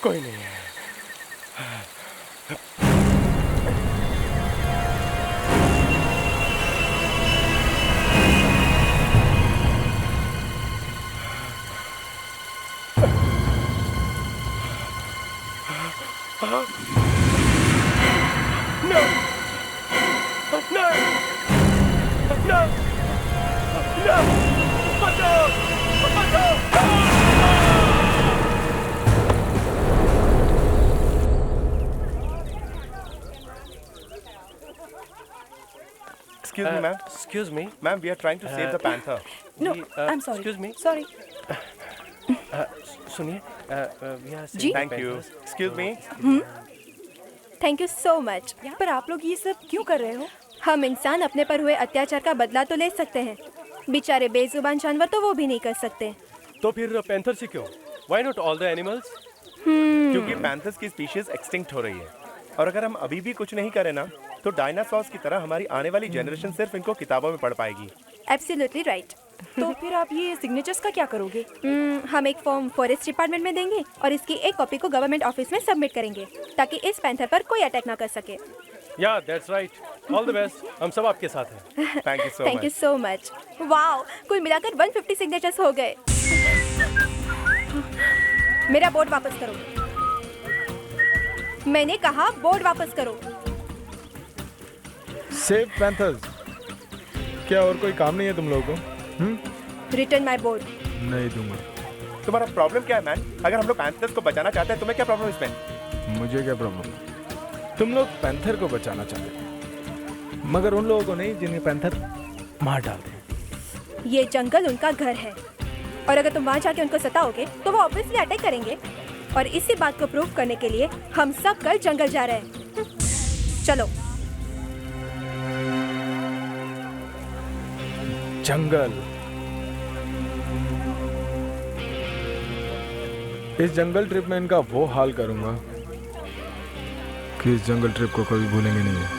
कोई नहीं है। No! No! No! No! बचाओ! बचाओ! Excuse me, ma'am. Excuse me, ma'am. We are trying to save the panther. No, I'm sorry. Excuse me. Sorry. सुनिए, we are जी? saving Thank you. panthers. Excuse me. Thank you so much. पर आप लोग ये सब क्यों कर रहे हो? हम इंसान अपने पर हुए अत्याचार का बदला तो ले सकते हैं, बेचारे बेजुबान जानवर तो वो भी नहीं कर सकते। तो फिर पैंथर से क्यों? Why not all the animals? क्योंकि पैंथर्स की स्पीशीज एक्सटिंक्ट हो रही है और अगर हम अभी भी कुछ नहीं करें ना तो डायनासोर्स की तरह हमारी आने वाली जनरेशन सिर्फ इनको किताबों में पढ़ पाएगी। Absolutely right. तो फिर आप ये सिग्नेचर्स का क्या करोगे? हम एक फॉर्म फॉरेस्ट डिपार्टमेंट में देंगे और इसकी एक कॉपी को गवर्नमेंट ऑफिस में सबमिट करेंगे ताकि इस पैंथर पर कोई अटैक ना कर सके। Yeah, that's right. All the best. हम सब आपके साथ हैं। Thank you so thank you much. So much. Wow, कुल मिलाकर 150 सिग्नेचर्स हो गए। मेरा बोर्ड वापस करो। मैंने कहा बोर्ड वापस करो। Save panthers. क्या और कोई काम नहीं है तुम लोगों को? Return my board. नहीं दूंगा। तुम्हारा प्रॉब्लम क्या है मैन? अगर हम लोग पैंथर्स को बचाना चाहते हैं तुम्हें क्या प्रॉब्लम इसमें? मुझे क्या प्रॉब्लम? तुम लोग पैंथर को बचाना चाहते हो, मगर उन लोगों को नहीं जिन्हें पैंथर मार डालते हैं। ये जंगल उनका घर है और अगर तुम वहाँ जाके उनको सताओगे तो वो ऑब्वियसली अटैक करेंगे और इसी बात को प्रूव करने के लिए हम सब कल जंगल जा रहे हैं। चलो। जंगल। इस जंगल ट्रिप में इनका वो हाल करूंगा कि इस जंगल ट्रिप को कभी भूलेंगे नहीं है।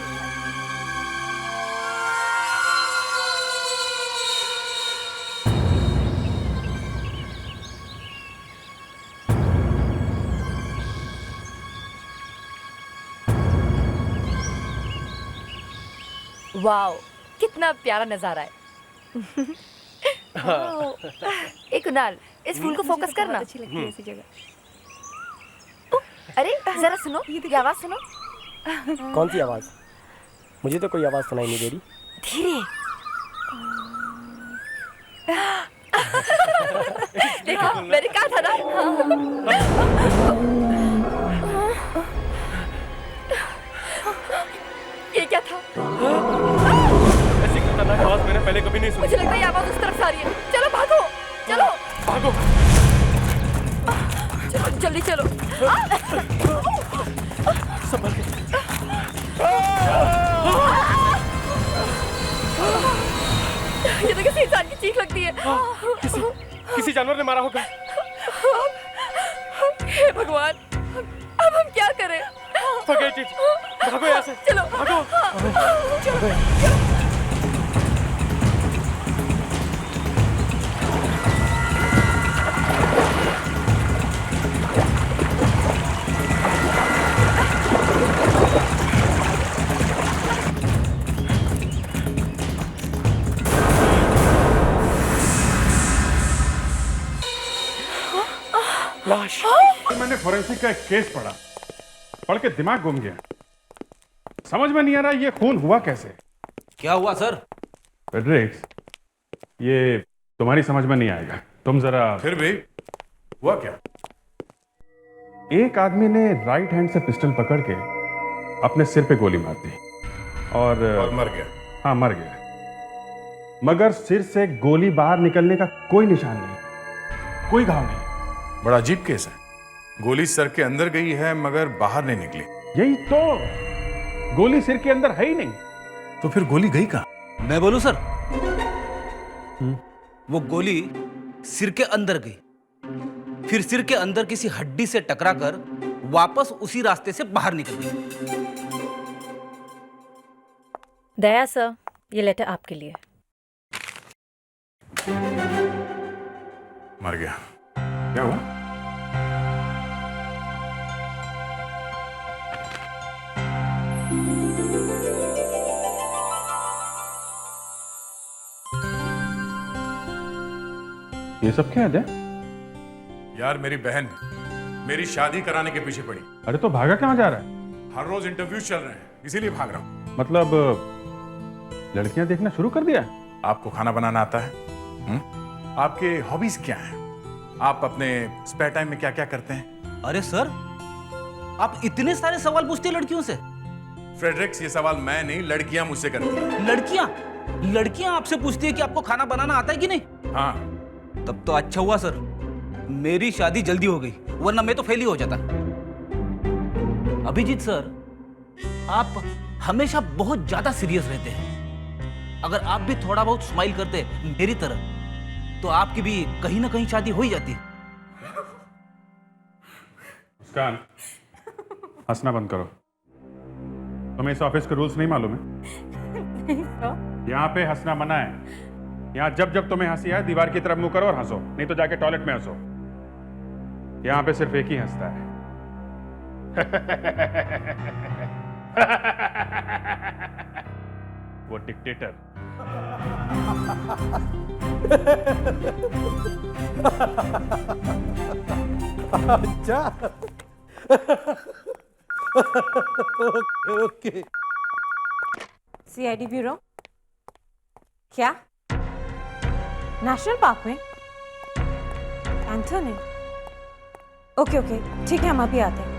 वाओ, कितना प्यारा नजारा है। एक कुणाल, इस फूल को फोकस करना। अच्छी लगती है ऐसी जगह। अरे जरा सुनो, ये आवाज सुनो। कौन सी आवाज? मुझे तो कोई आवाज सुनाई नहीं दे रही। धीरे। देखा, मैंने कहा था ना। ये क्या था? ऐसी खतरनाक आवाज मैंने पहले कभी नहीं सुनी। मुझे लगता है ये आवाज उस तरफ से आ रही है। चलो भागो, चलो भागो। चलो जल्दी चलो। संभल के। ये तो किसी इंसान की चीख लगती है। किसी जानवर ने मारा होगा। हे भगवान, अब हम क्या करें? Forget it. भागो यहाँ से। चलो भागो। लाश। मैंने फोरेंसिक का एक केस पढ़ के दिमाग घूम गया। समझ में नहीं आ रहा ये खून हुआ कैसे। क्या हुआ सर? फेडरिक्स, ये तुम्हारी समझ में नहीं आएगा, तुम जरा। फिर भी हुआ क्या? एक आदमी ने राइट हैंड से पिस्टल पकड़ के अपने सिर पे गोली मार दी और मर गया। हाँ, मर गया, मगर सिर से गोली बाहर निकलने का कोई निशान नहीं, कोई घाव नहीं। बड़ा अजीब केस है। गोली सर के अंदर गई है मगर बाहर नहीं निकली। यही तो, गोली सिर के अंदर है ही नहीं। तो फिर गोली गई कहां? मैं बोलूं सर? वो गोली सिर के अंदर गई, फिर सिर के अंदर किसी हड्डी से टकराकर वापस उसी रास्ते से बाहर निकल गई। दया सर, ये लेटर आपके लिए। मर गया। क्या हुआ? ये सब क्या है? यार मेरी बहन मेरी शादी कराने के पीछे पड़ी। अरे तो भागा कहाँ जा रहा है? हर रोज इंटरव्यू चल रहे हैं, इसीलिए भाग रहा हूँ। मतलब लड़कियां देखना शुरू कर दिया? आपको खाना बनाना आता है? आपके हॉबीज क्या हैं? आप अपने स्पेयर टाइम में क्या क्या करते हैं? अरे सर, आप इतने सारे सवाल पूछते हैं लड़कियों से। फ्रेडरिक्स, ये सवाल मैं नहीं, लड़कियां मुझसे करती हैं। लड़कियां आपसे पूछती है कि आपको खाना बनाना आता है कि नहीं? हाँ। तब तो अच्छा हुआ सर, मेरी शादी जल्दी हो गई, वरना मैं तो फेल ही हो जाता। अभिजीत सर, आप हमेशा बहुत ज्यादा सीरियस रहते हैं। अगर आप भी थोड़ा बहुत स्माइल करते मेरी तरह, तो आपकी भी कहीं ना कहीं शादी हो ही जाती। मुस्कान, हंसना बंद करो। तुम्हें इस ऑफिस के रूल्स नहीं मालूम है? यहाँ पे हंसना मना है। यहाँ जब जब तुम्हें हंसी आए दीवार की तरफ मुंह करो और हंसो, नहीं तो जाके टॉयलेट में हंसो। यहाँ पे सिर्फ एक ही हंसता है। वो डिक्टेटर। अच्छा। ओके। CID bureau. क्या? नेशनल पार्क में? एंथोनी? ओके ओके, ठीक है, हम अभी आते हैं।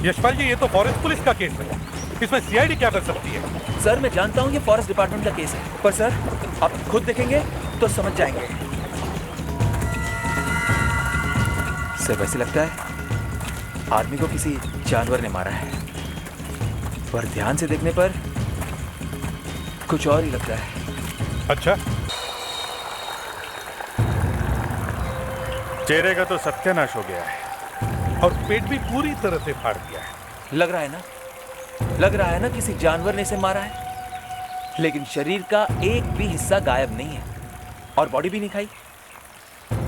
यशपाल जी, ये तो फॉरेस्ट पुलिस का केस है, इसमें सीआईडी क्या कर सकती है? सर, मैं जानता हूँ ये फॉरेस्ट डिपार्टमेंट का केस है, पर सर आप खुद देखेंगे तो समझ जाएंगे। सर, वैसे लगता है आदमी को किसी जानवर ने मारा है, पर ध्यान से देखने पर कुछ और ही लगता है। अच्छा, चेहरे का तो सत्यानाश हो गया है और पेट भी पूरी तरह से फाड़ दिया है। लग रहा है ना किसी जानवर ने इसे मारा है, लेकिन शरीर का एक भी हिस्सा गायब नहीं है और बॉडी भी नहीं खाई।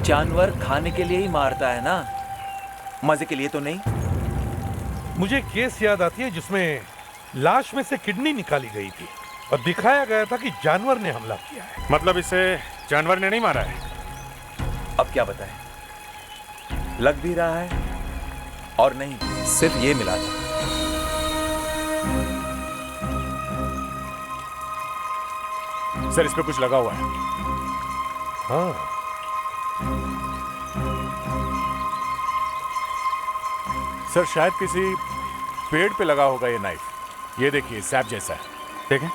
जानवर खाने के लिए ही मारता है ना, मजे के लिए तो नहीं। मुझे केस याद आती है जिसमें लाश में से किडनी निकाली गई थी और दिखाया गया था कि जानवर ने हमला किया है। मतलब इसे जानवर ने नहीं मारा है? अब क्या बताएं, लग भी रहा है और नहीं, सिर्फ ये मिला था। सर, इस पे कुछ लगा हुआ है। हाँ, सर, शायद किसी पेड़ पे लगा होगा ये नाइफ। ये देखिए, सैप जैसा है। देखें,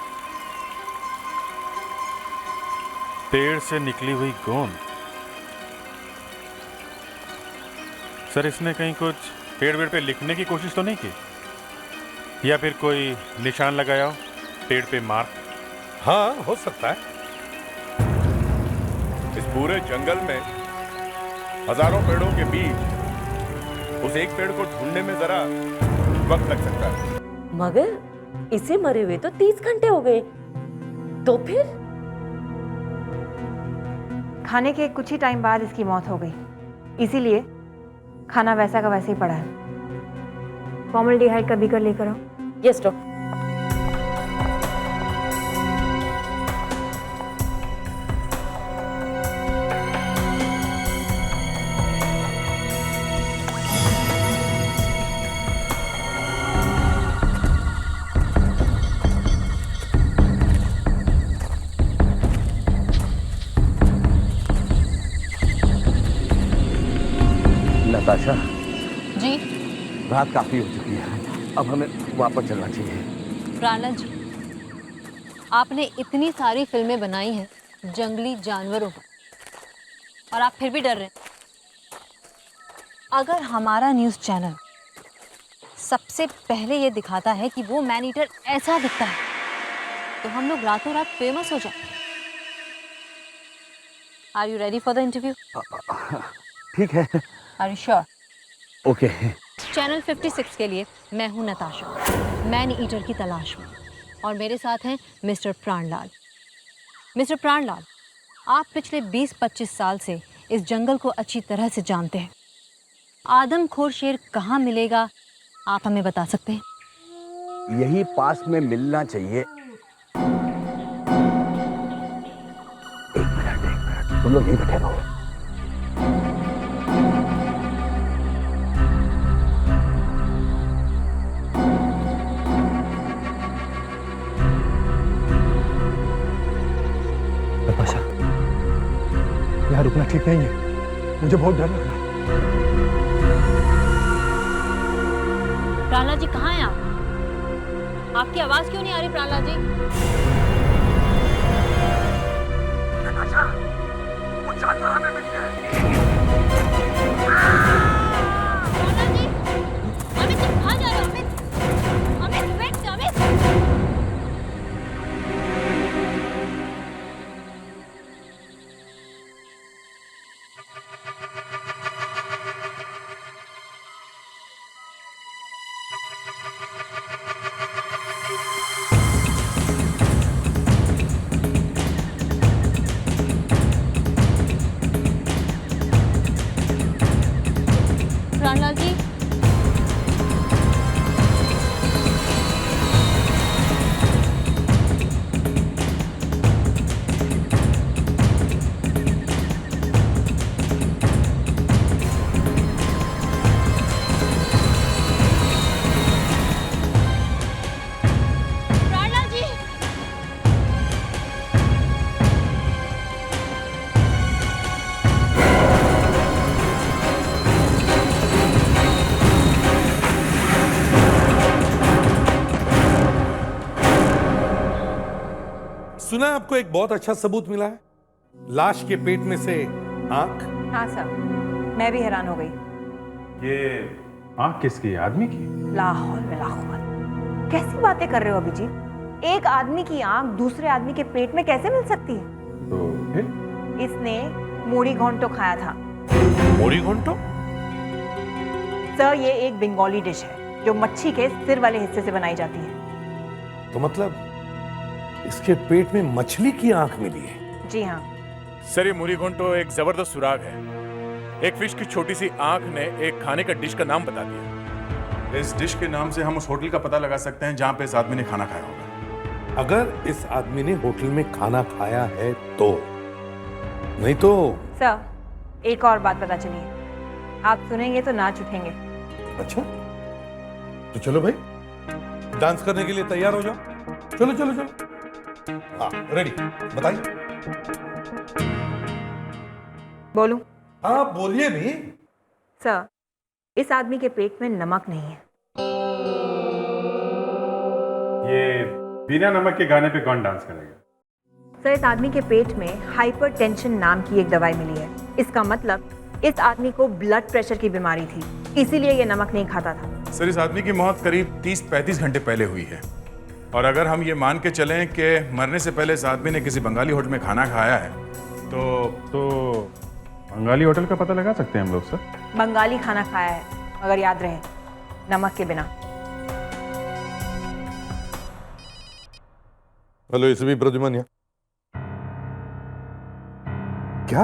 पेड़ से निकली हुई गोंद। सर, इसने कहीं कुछ पेड़ पे लिखने की कोशिश तो नहीं की, या फिर कोई निशान लगाया हो पेड़ पे मार्क? हाँ, हो सकता है। इस पूरे जंगल में हजारों पेड़ों के बीच उस एक पेड़ को ढूंढने में जरा वक्त लग सकता है। मगर इसे मरे हुए तो 30 घंटे हो गए, तो फिर? खाने के कुछ ही टाइम बाद इसकी मौत हो गई, इसीलिए खाना वैसा का वैसे ही पड़ा है। फॉर्मल्डिहाइड का बीकर लेकर आओ। Yes doctor. नताशा जी। रात काफी हो चुकी है, अब हमें वापस चलना चाहिए। प्राणलाल जी, आपने इतनी सारी फिल्में बनाई हैं जंगली जानवरों पर, और आप फिर भी डर रहे हैं। अगर हमारा न्यूज़ चैनल सबसे पहले ये दिखाता है कि वो मैन ईटर ऐसा दिखता है, तो हम लोग रातों रात फेमस हो जाते हैं। Are you ready for the interview? ठीक है। Are you sure? Okay. Channel 56 के लिए मैं हूं नताशा, मैन ईटर की तलाश में, और मेरे साथ हैं मिस्टर प्राणलाल। मिस्टर प्राणलाल, आप पिछले 20-25 साल से इस जंगल को अच्छी तरह से जानते हैं। आदमखोर शेर कहाँ मिलेगा, आप हमें बता सकते हैं? यही पास में मिलना चाहिए। एक मिनट, तुम लोग यहीं बैठे रहो। नताशा, यहाँ रुकना ठीक नहीं है, मुझे बहुत डर लग रहा है। प्राणलाल जी कहाँ हैं आप? आपकी आवाज क्यों नहीं आ रही प्राणलाल जी? नताशा, वो जानवर हमें मिल गया है। प्राणलाल जी, अमित तुम कहाँ जा रहे हो? अमित, वेट, अमित। प्राणलाल जी, प्राणलाल जी, सुना है आपको एक बहुत अच्छा सबूत मिला है, लाश के पेट में से आंख। हाँ सर, मैं भी हैरान हो गई। ये आंख किसकी, आदमी की? लाहौल में लाहौल, कैसी बातें कर रहे हो अभिजीत? एक आदमी की आंख दूसरे आदमी के पेट में कैसे मिल सकती है? तो फिर इसने मोड़ी घोंटो खाया था। मोड़ी घोंटो? सर, ये एक बंगाली डिश है जो मच्छी के सिर वाले हिस्से से बनाई जाती है। तो मतलब इसके पेट में मछली की आंख मिली है? जी हाँ सर, ये मुरीघोंटो एक जबरदस्त सुराग है। एक फिश की छोटी सी आंख ने एक खाने का डिश का नाम बता दिया। इस डिश के नाम से हम उस होटल का पता लगा सकते हैं जहां पे इस आदमी ने खाना खाया होगा। अगर इस आदमी ने होटल में खाना खाया है तो, नहीं तो। सर, एक और बात पता चली है, आप सुनेंगे तो नाच उठेंगे। अच्छा, तो चलो भाई, डांस करने के लिए तैयार हो जाओ। चलो चलो चलो, हाँ रेडी, बताइए। बोलूं? हाँ बोलिए भी। सर, इस आदमी के पेट में नमक नहीं है। ये बिना नमक के गाने पे कौन डांस करेगा? सर, इस आदमी के पेट में हाइपरटेंशन नाम की एक दवाई मिली है। इसका मतलब इस आदमी को ब्लड प्रेशर की बीमारी थी, इसीलिए ये नमक नहीं खाता था। सर, इस आदमी की मौत करीब 30-35 घंटे पहले हुई है, और अगर हम ये मान के चलें कि मरने से पहले इस आदमी ने किसी बंगाली होटल में खाना खाया है तो बंगाली होटल का पता लगा सकते हैं हम लोग सर? बंगाली खाना खाया है, मगर याद रहे, नमक के बिना। हेलो, इसे भी प्रद्युमन क्या?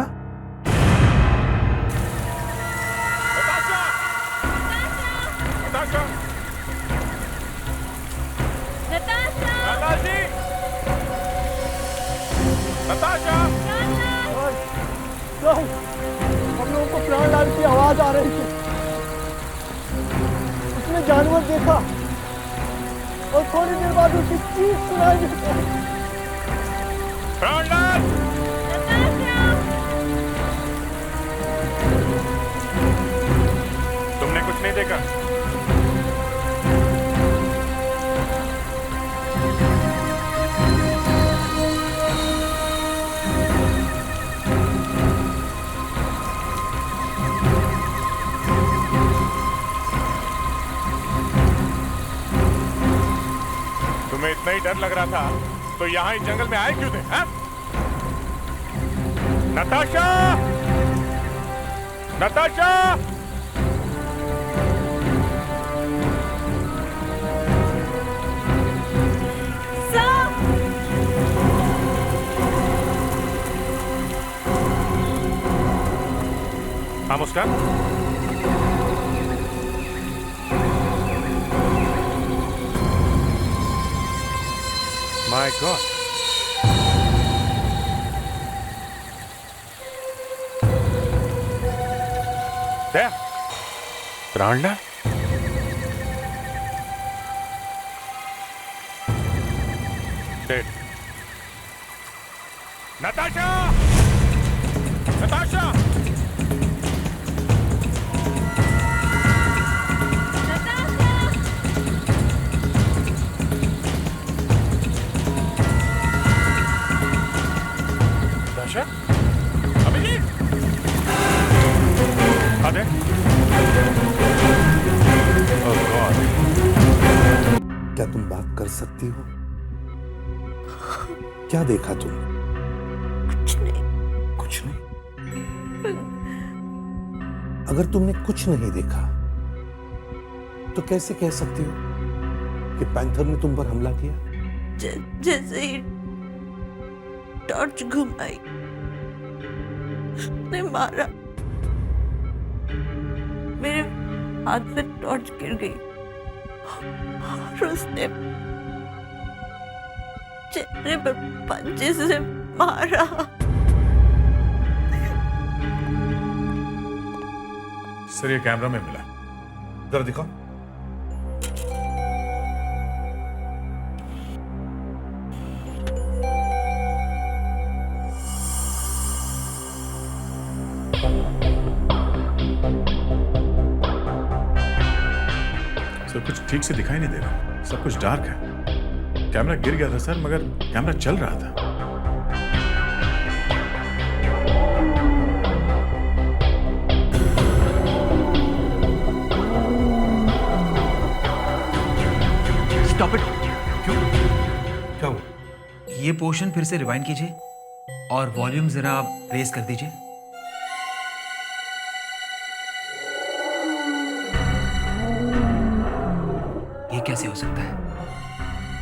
हम लोगों को प्राणलाल की आवाज आ रही थी, उसने जानवर देखा और थोड़ी देर बाद उसकी चीख सुनाई दी। प्राणलाल! तुमने कुछ नहीं देखा? तुम्हें इतना ही डर लग रहा था तो यहाँ इस जंगल में आए क्यों थे? हैं? नताशा! नताशा! हाँ मुस्कान, गॉड। दया, प्राणलाल, डेड। नताशा! नताशा! नताशा? अभिजीत! अरे! Oh God! क्या तुम बात कर सकती हो? क्या देखा तुमने? कुछ नहीं। कुछ नहीं? अगर तुमने कुछ नहीं देखा तो कैसे कह सकती हो कि पैंथर ने तुम पर हमला किया? जैसे ही टॉर्च घुमाई ने मारा, मेरे हाथ से टॉर्च गिर गई और उसने चेहरे पर पंजे से मारा। सर ये कैमरा में मिला, जरा दिखाओ। सर कुछ ठीक से दिखाई नहीं दे रहा, सब कुछ डार्क है। कैमरा गिर गया था सर, मगर कैमरा चल रहा था। Stop it. क्यों? क्या हुआ? ये पोर्शन फिर से रिवाइंड कीजिए और वॉल्यूम जरा आप रेस कर दीजिए। ये कैसे हो सकता है?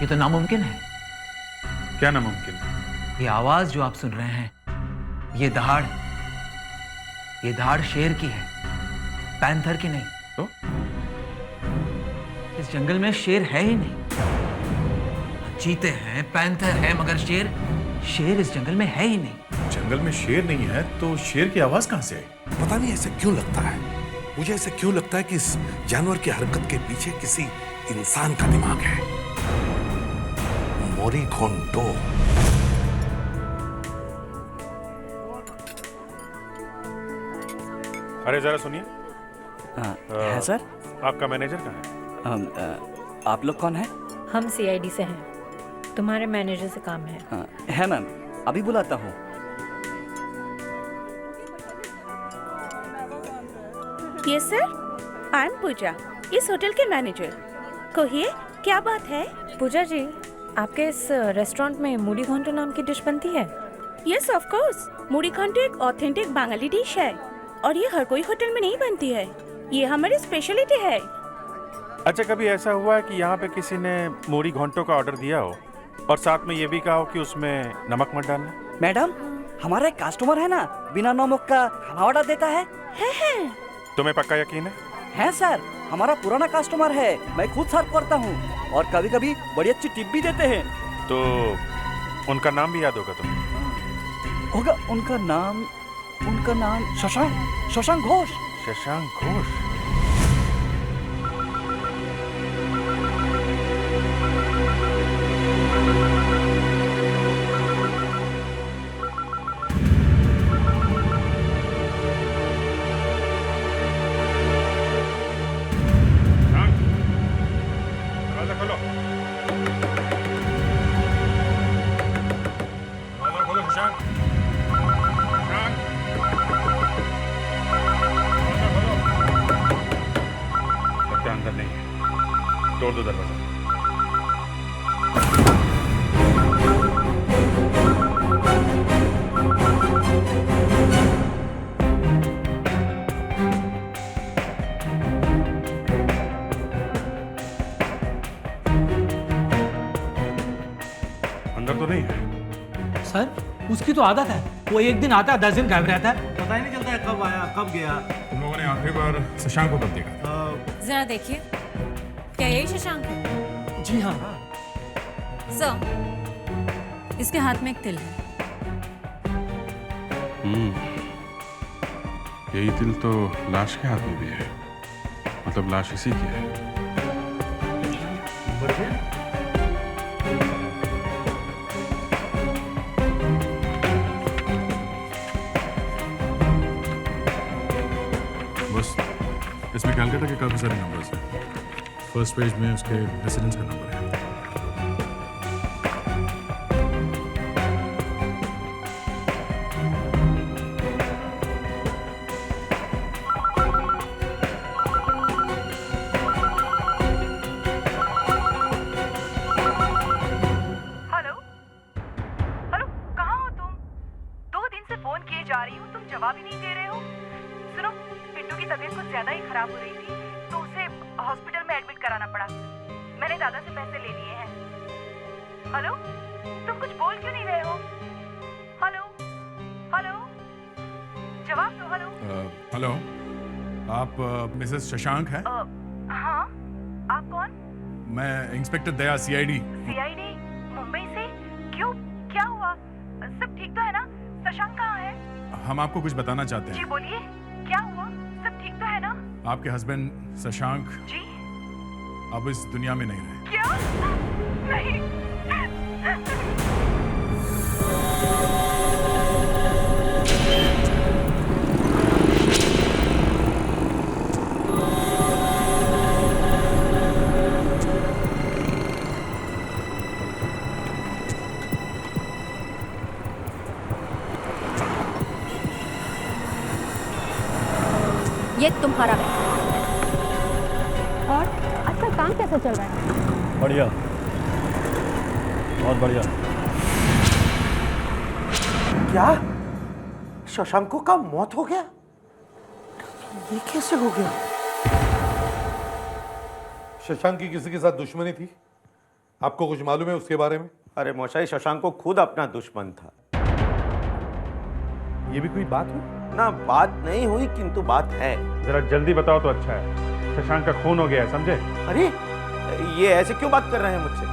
ये तो नामुमकिन है। क्या नामुमकिन है? ये आवाज जो आप सुन रहे हैं, ये दहाड़ शेर की है, पैंथर की नहीं। तो? इस जंगल में शेर है ही नहीं। चीते हैं, पैंथर है, मगर शेर इस जंगल में है ही नहीं। जंगल में शेर नहीं है तो शेर की आवाज कहां से आई? पता नहीं ऐसे क्यों लगता है, मुझे ऐसे क्यों लगता है कि इस जानवर की हरकत के पीछे किसी इंसान का दिमाग है। मोरीघोंटो। अरे जरा सुनिए। है सर। आपका मैनेजर कहाँ है? आप लोग कौन है? हम सीआईडी से हैं। तुम्हारे मैनेजर से काम है। है मैम, अभी बुलाता हूँ। यस सर, आई एम पूजा, इस होटल के मैनेजर। कहिए क्या बात है? पूजा जी, आपके इस रेस्टोरेंट में मूढ़ी घोंटो नाम की डिश बनती है? यस ऑफ कोर्स, मूढ़ी घोंटो एक ऑथेंटिक बंगाली डिश है और ये हर कोई होटल में नहीं बनती है। ये हमारी स्पेशलिटी है। अच्छा, कभी ऐसा हुआ है कि यहाँ पे किसी ने मूढ़ी घोंटो का ऑर्डर दिया हो और साथ में ये भी कहा हो कि उसमें नमक मत डालना? मैडम, हमारा एक कस्टमर है ना, बिना नमक का खाना ऑर्डर देता है। तुम्हें पक्का यकीन है? है सर, हमारा पुराना कस्टमर है, मैं खुद सर्व करता हूँ और कभी कभी बड़ी अच्छी टिप भी देते हैं। तो उनका नाम भी याद होगा तुम्हें? होगा। उनका नाम शशांक घोष। शशांक घोष? अंदर नहीं है, तोड़ दो दरवाजा। अंदर तो नहीं है। सर, उसकी तो आदत है, वो एक दिन आता है, 10 दिन गायब रहता है, पता ही नहीं चलता है कब आया कब गया। तुम लोगों ने आखिरी बार शशांक को कब देखा? जरा देखिए, क्या यही शशांक है? जी हाँ। सर, इसके हाथ में एक तिल है। यही तिल तो लाश के हाथ में भी है, मतलब लाश इसी की है। बस इसमें कैलकाटा के काफी सारे नंबर्स हैं। फर्स्ट पेज में उसके रेसिडेंस का नंबर है। जा रही हूँ, तुम जवाब ही नहीं दे रहे हो। सुनो, पिंटू की तबीयत कुछ ज्यादा ही खराब हो रही थी, तो उसे हॉस्पिटल में एडमिट कराना पड़ा। मैंने दादा से पैसे ले लिए हैं। हेलो, तुम कुछ बोल क्यों नहीं रहे हो? हेलो, हेलो, जवाब दो। हेलो। हेलो, आप मिसेस शशांक हैं? हाँ, आप कौन? मैं इंस्पेक्टर दया, सीआईडी। सीआईडी मुंबई से? क्यों, क्या हुआ? सब ठीक तो है ना? शशांक कहाँ है? हम आपको कुछ बताना चाहते हैं। जी बोलिए, क्या हुआ? सब ठीक तो है ना? आपके हस्बैंड शशांक जी अब इस दुनिया में नहीं रहे। क्या? नहीं। ये तुम्हारा बैग। और आजकल काम कैसा चल रहा है? बढ़िया, बहुत बढ़िया। क्या शशांको का मौत हो गया? ये कैसे हो गया? शशांक की किसी के साथ दुश्मनी थी? आपको कुछ मालूम है उसके बारे में? अरे मौशाई, शशांको खुद अपना दुश्मन था। ये भी कोई बात हुई? ना, बात नहीं हुई, किंतु बात है। जरा जल्दी बताओ तो अच्छा है। शशांक का खून हो गया है, समझे? अरे ये ऐसे क्यों बात कर रहे हैं मुझसे?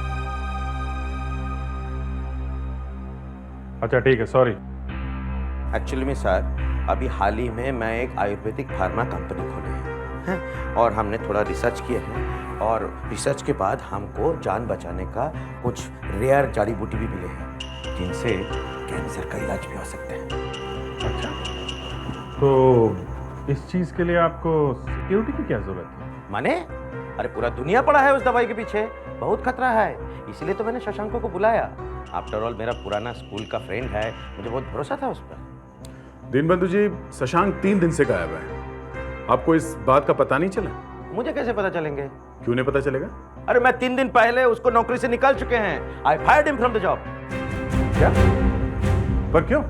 अच्छा ठीक है, सॉरी। एक्चुअली में सर, अभी हाल ही में मैं एक आयुर्वेदिक फार्मा कंपनी खोली है और हमने थोड़ा रिसर्च किया है, और रिसर्च के बाद हमको जान बचाने का कुछ रेयर जड़ी बूटी भी मिले हैं, जिनसे कैंसर का इलाज भी हो सकता है। अच्छा, तो इस चीज के लिए आपको सिक्योरिटी की क्या जरूरत है? माने? अरे पूरा दुनिया पड़ा है उस दवाई के पीछे, बहुत खतरा है, इसलिए तो मैंने शशांको को बुलाया। आफ्टर ऑल मेरा पुराना स्कूल का फ्रेंड है, मुझे बहुत भरोसा था उस पर। दीनबंधु जी, शशांक 3 दिन से गायब है। आपको इस बात का पता नहीं चला? मुझे कैसे पता चलेंगे? क्यों नहीं पता चलेगा? अरे मैं 3 दिन पहले उसको नौकरी से निकाल चुके हैं। I fired him from the job. क्या? पर क्यों?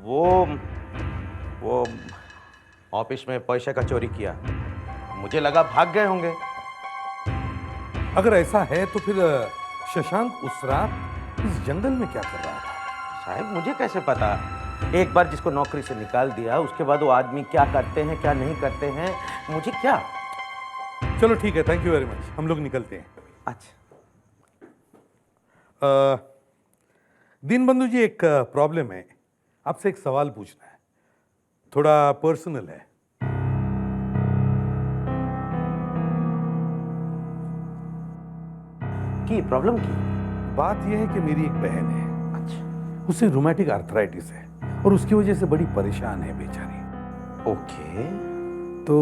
वो ऑफिस में पैसे का चोरी किया, मुझे लगा भाग गए होंगे। अगर ऐसा है तो फिर शशांक उस रात इस जंगल में क्या कर रहा था? साहब मुझे कैसे पता? एक बार जिसको नौकरी से निकाल दिया, उसके बाद वो आदमी क्या करते हैं क्या नहीं करते हैं, मुझे क्या। चलो ठीक है, थैंक यू वेरी मच, हम लोग निकलते हैं। अच्छा दीनबंधु जी, एक प्रॉब्लम है, आपसे एक सवाल पूछना है, थोड़ा पर्सनल है। की प्रॉब्लम की बात यह है कि मेरी एक बहन है। अच्छा। उसे रूमेटिक आर्थराइटिस है और उसकी वजह से बड़ी परेशान है बेचारी। ओके। तो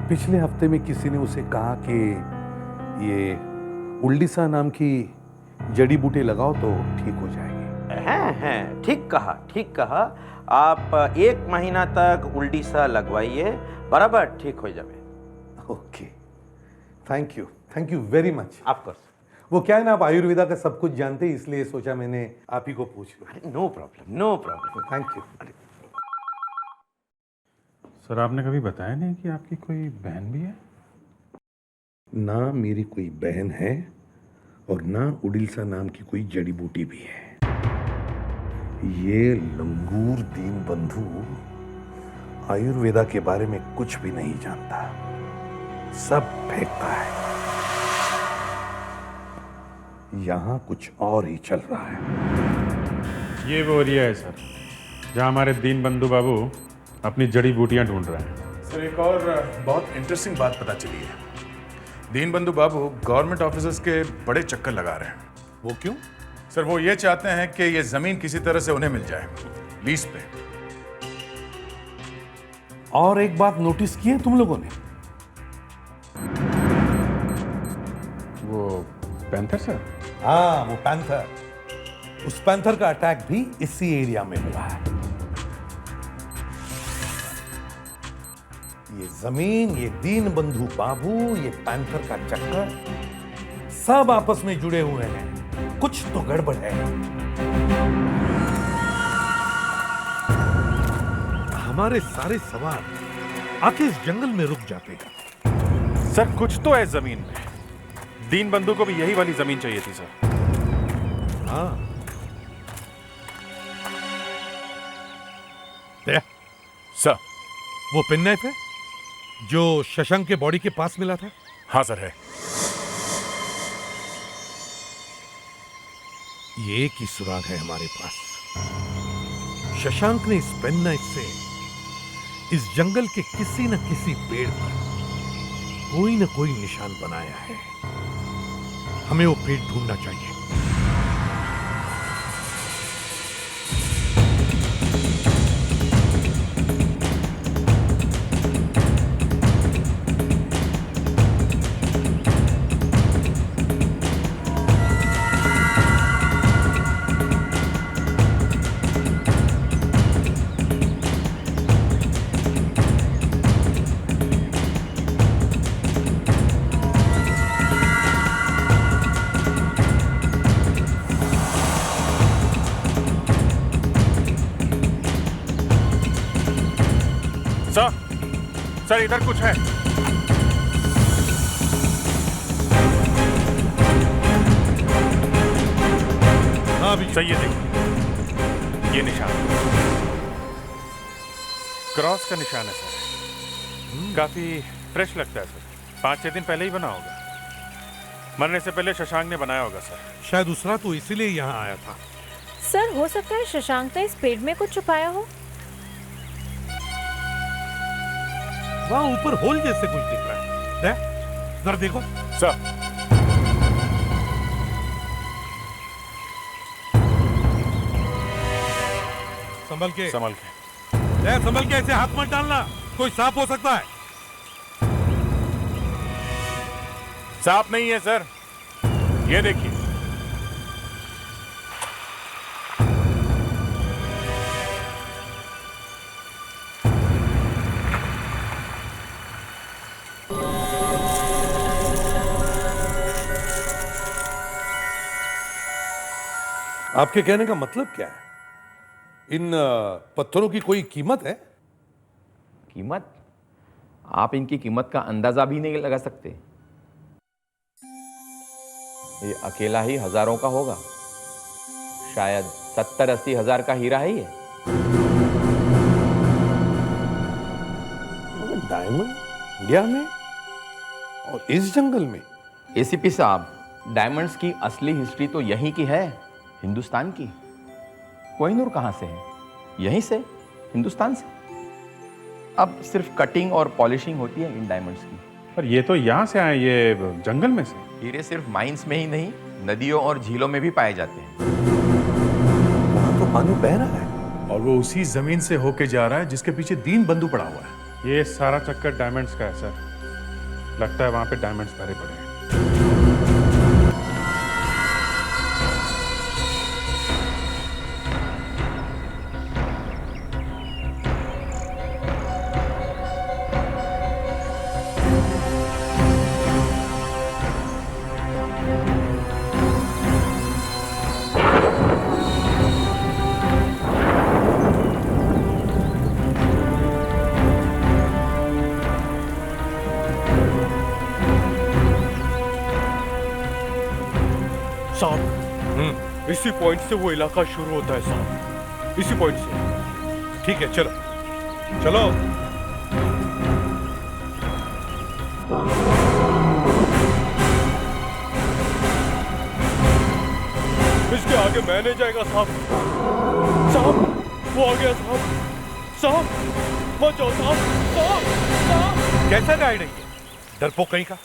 पिछले हफ्ते में किसी ने उसे कहा कि ये उल्डीसा नाम की जड़ी बूटी लगाओ तो ठीक हो जाएगी। हैं, ठीक कहा, ठीक कहा। आप 1 महीना तक उल्डीसा लगवाइए, बराबर ठीक हो जाए। Okay, thank you very much. Of course. वो क्या है ना, आप आयुर्वेदा का सब कुछ जानते हैं, इसलिए सोचा मैंने आप ही को पूछ लूं। No problem, no problem. Thank you. Sir, आपने कभी बताया नहीं कि आपकी कोई बहन भी है? ना मेरी कोई बहन है और ना उड़ीसा नाम की कोई जड़ी बूटी भी है। ये लंगूर दीनबंधु आयुर्वेदा के बारे में कुछ भी नहीं जानता, सब फेंकता है। यहां कुछ और ही चल रहा है। ये वो एरिया है सर जहाँ हमारे दीन बंधु बाबू अपनी जड़ी बूटियां ढूंढ रहे हैं। सर एक और बहुत इंटरेस्टिंग बात पता चली है। दीन बंधु बाबू गवर्नमेंट ऑफिसर्स के बड़े चक्कर लगा रहे हैं। वो क्यों? सर वो ये चाहते हैं कि ये जमीन किसी तरह से उन्हें मिल जाए, लीज पे। और एक बात नोटिस की है तुम लोगों ने? वो पैंथर सर? हाँ, वो पैंथर। उस पैंथर का अटैक भी इसी एरिया में हुआ है। ये जमीन, ये दीन बंधु बाबू, ये पैंथर का चक्कर सब आपस में जुड़े हुए हैं। कुछ तो गड़बड़ है। हमारे सारे सवाल आके इस जंगल में रुक जाते हैं। सर कुछ तो है जमीन में। दीन बंधु को भी यही वाली जमीन चाहिए थी सर। हाँ। सर वो पेन नाइफ है जो शशांक के बॉडी के पास मिला था? हाँ सर है। ये एक ही सुराग है हमारे पास। शशांक ने इस पेन नाइफ से इस जंगल के किसी न किसी पेड़ पर कोई न कोई निशान बनाया है। हमें वो पेड़ ढूंढना चाहिए। सर इधर कुछ है। हाँ भी सही है, देखिए ये निशान क्रॉस का निशान है सर। काफी फ्रेश लगता है सर। 5-6 दिन पहले ही बना होगा। मरने से पहले शशांक ने बनाया होगा सर। शायद दूसरा तो इसीलिए यहाँ आया था। सर हो सकता है शशांक ने इस पेड़ में कुछ छुपाया हो। वहाँ ऊपर होल जैसे कुछ दिख रहा है। जरा देखो सर। संभल के। संभल के। संभल के, ऐसे हाथ मत डालना, कोई सांप हो सकता है। सांप नहीं है सर, ये देखिए। आपके कहने का मतलब क्या है? इन पत्थरों की कोई कीमत है? कीमत? आप इनकी कीमत का अंदाजा भी नहीं लगा सकते। ये अकेला ही हजारों का होगा। शायद 70-80 हजार का हीरा है ये। डायमंड इंडिया में और इस जंगल में? एसीपी साहब, डायमंड्स की असली हिस्ट्री तो यहीं की है, हिंदुस्तान की। कोहिनूर कहां से है? यहीं से, हिंदुस्तान से। अब सिर्फ कटिंग और पॉलिशिंग होती है इन डायमंड्स की। पर ये तो यहाँ से आए, ये जंगल में से। हीरे सिर्फ माइंस में ही नहीं, नदियों और झीलों में भी पाए जाते हैं। वहां तो पानी बह रहा है और वो उसी जमीन से होके जा रहा है जिसके पीछे दीन बंधु पड़ा हुआ है। ये सारा चक्कर डायमंड्स का है सर। लगता है वहां पे डायमंड्स भरे पड़े हैं। साहब, इसी पॉइंट से वो इलाका शुरू होता है साहब, इसी पॉइंट से। ठीक है, चलो चलो। के मैं नहीं जाएगा साहब। साहब वो आ गया साहब। साहब बचाओ साहब। साहब साहब। कैसा गाइड है ये, डरपोक कहीं का?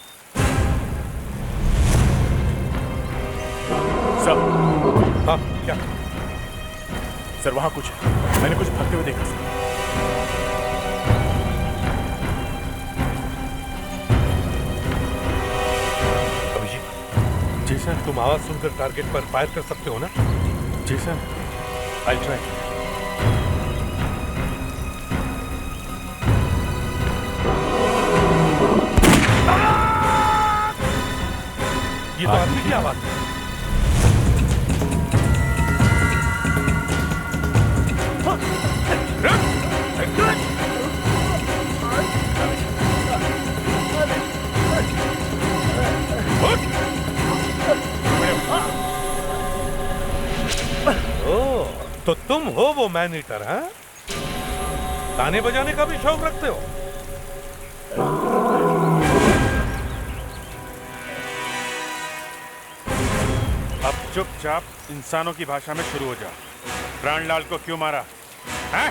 सर। हाँ क्या? सर वहां कुछ है, मैंने कुछ भागते हुए देखा सर। अभिजीत। जी सर। तुम आवाज सुनकर टारगेट पर फायर कर सकते हो ना? जी सर, I'll try. ये तो आदमी की आवाज है। तो तुम हो वो मैन ईटर, हाँ? गाने बजाने का भी शौक रखते हो? अब चुपचाप इंसानों की भाषा में शुरू हो जा। प्राणलाल को क्यों मारा है?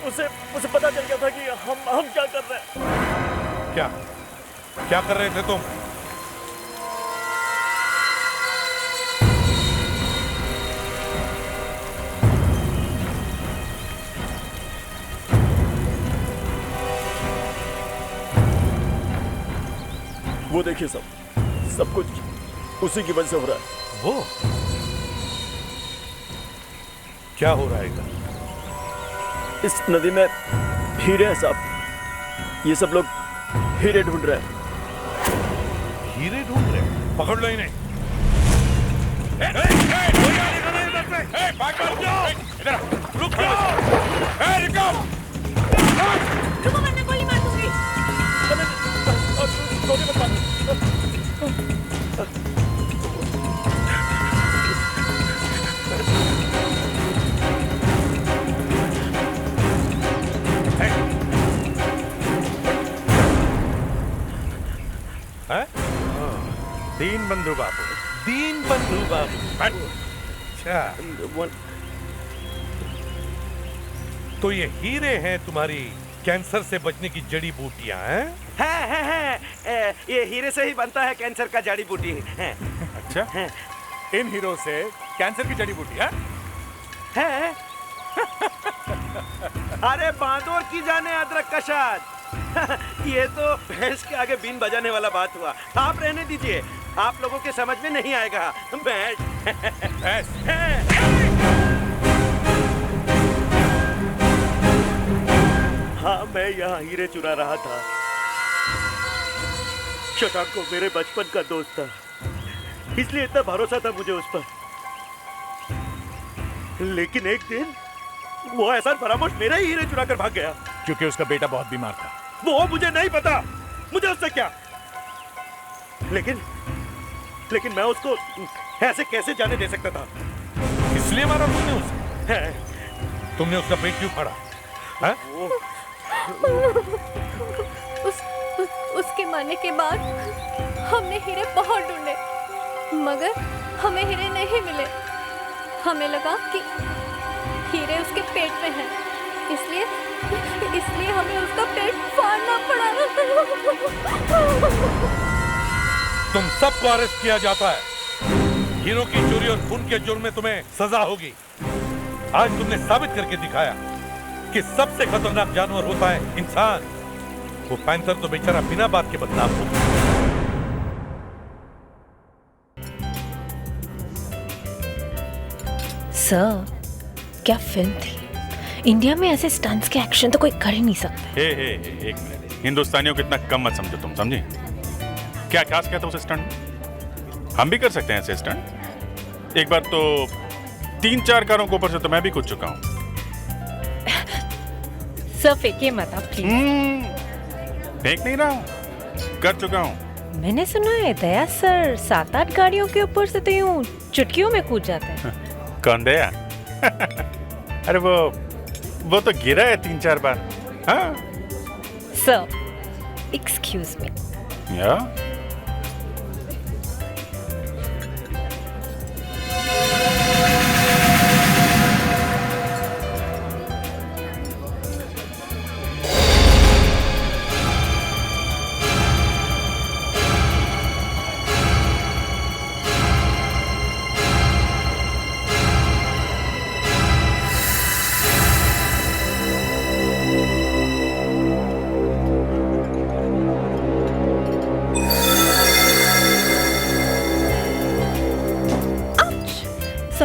उसे पता चल गया था कि हम क्या कर रहे हैं। क्या क्या कर रहे थे तुम? वो देखिए सब कुछ उसी की वजह से हो रहा है। वो क्या हो रहा है इधर? इस नदी में हीरे हैं साहब। ये सब लोग हीरे ढूंढ रहे हैं। हीरे ढूंढ रहे हैं? पकड़ लो इन्हें। रुक जाओ। रुको वरना गोली मार दूंगी। दीन बंधु बाबू। दीन बंधु बाबू। अच्छा, तो ये हीरे हैं तुम्हारी कैंसर से बचने की जड़ी बूटियां हैं? है। ये हीरे से ही बनता है कैंसर का जड़ी बूटी है। अच्छा, इन हीरो से कैंसर की जड़ी बूटी है? अरे बांदोर की जाने अदरक का शाद। ये तो भैंस के आगे बीन बजाने वाला बात हुआ। आप रहने दीजिए, आप लोगों के समझ में नहीं आएगा। बैठ। हाँ, मैं यहाँ हीरे चुरा रहा था। शशांक को मेरे बचपन का दोस्त था, इसलिए इतना भरोसा था मुझे उस पर। लेकिन एक दिन वो ऐसा फरामोश मेरे ही हीरे चुरा कर भाग गया। क्योंकि उसका बेटा बहुत बीमार था। वो मुझे नहीं पता, मुझे उससे क्या। लेकिन मैं उसको ऐसे कैसे जाने दे सकता था? इसलिए मारा तुमने उसे? तुमने उसका पेट क्यों फाड़ा? उसके मरने के बाद हमने हीरे बहुत ढूंढे, मगर हमें हीरे नहीं मिले। हमें लगा कि हीरे उसके पेट में हैं, इसलिए हमें उसका पेट फाड़ना पड़ा। तुम सबको अरेस्ट किया जाता है। हीरो की चोरी और खून के जुर्म में तुम्हें सजा होगी। आज तुमने साबित करके दिखाया कि सबसे खतरनाक जानवर होता है इंसान। वो पैंथर तो बेचारा बिना बात के बदनाम हो गया। सर, क्या फिल्म थी। इंडिया में ऐसे स्टंट्स के एक्शन तो कोई कर ही नहीं सकता। एक मिनट, हिंदुस्तानियों को इतना कम मत समझो तुम, समझे? क्या खास क्या था उस स्टंट? हम भी कर सकते हैं ऐसे स्टंट। एक बार तो 3-4 कारों के ऊपर से तो मैं भी कूद चुका हूँ। सर फेंकिए मत आप प्लीज। फेंक नहीं रहा हूँ, कर चुका हूँ। मैंने सुना है दया सर 7-8 गाड़ियों के ऊपर से तो यूं चुटकियों में कूद जाते हैं। कौन दया? अरे वो तो गिरा है 3-4 बार। हाँ सर, एक्सक्यूज मी। या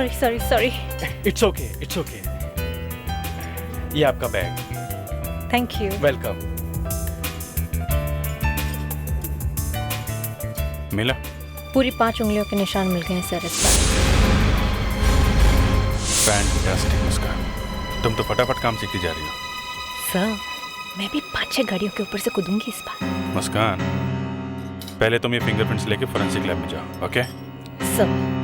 sorry sorry sorry. It's okay, it's okay. ये आपका बैग। Thank you. वेलकम। मिला? पूरी 5 उंगलियों के निशान मिल गए हैं सर इस बार। फैंटास्टिक मुस्कान, तुम तो फटाफट काम सीखती जा रही हो। सर मैं भी 5-6 गाड़ियों के ऊपर से कूदूंगी इस बार। मुस्कान, पहले तुम ये फिंगरप्रिंट्स लेके फोरेंसिक लैब में जाओ, ओके? सर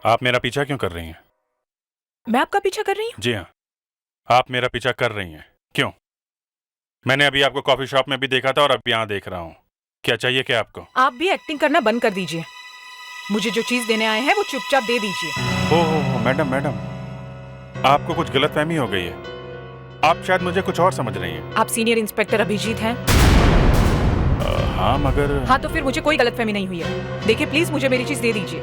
आप मेरा पीछा क्यों कर रही हैं? मैं आपका पीछा कर रही हूँ? जी हाँ, आप मेरा पीछा कर रही हैं। क्यों? मैंने अभी आपको कॉफी शॉप में भी देखा था और अब यहाँ देख रहा हूँ। क्या चाहिए क्या आपको? आप भी एक्टिंग करना बंद कर दीजिए। मुझे जो चीज देने आए हैं वो चुपचाप दे दीजिए। ओह मैडम मैडम, आपको कुछ गलतफहमी हो गई है। आप शायद मुझे कुछ और समझ रही हैं। आप सीनियर इंस्पेक्टर अभिजीत हैं? हाँ मगर। हाँ तो फिर मुझे कोई गलतफहमी नहीं हुई है। देखिए प्लीज मुझे मेरी चीज दे दीजिए।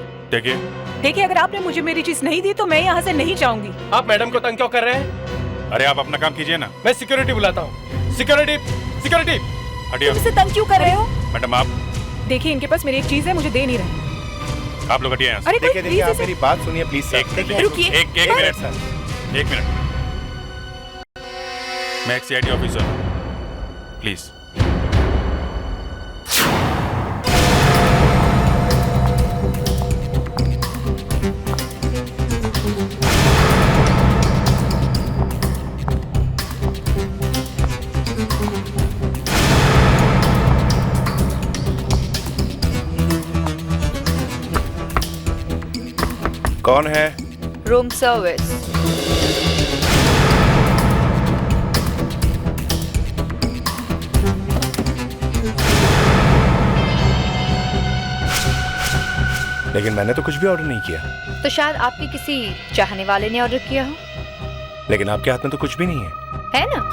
देखिए अगर आपने मुझे मेरी चीज नहीं दी तो मैं यहाँ से नहीं जाऊंगी। आप मैडम को तंग क्यों कर रहे हैं? अरे आप अपना काम कीजिए ना। मैं सिक्योरिटी बुलाता हूँ। Security, security. हटिए। मुझसे तंग क्यों कर रहे हो? मैडम आप देखिए इनके पास मेरी एक चीज है, मुझे दे नहीं रहे। आप लोग हटिए यहाँ से। अरे देखिए देखिए आप मेरी बात सुनिए प्लीज सर। रुकिए। एक मिनट सर, एक मिनट। मैं एक सीआईडी ऑफिसर हूँ, प्लीज। कौन है? Room service. लेकिन मैंने तो कुछ भी ऑर्डर नहीं किया। तो शायद आपके किसी चाहने वाले ने ऑर्डर किया हो। लेकिन आपके हाथ में तो कुछ भी नहीं है। है ना?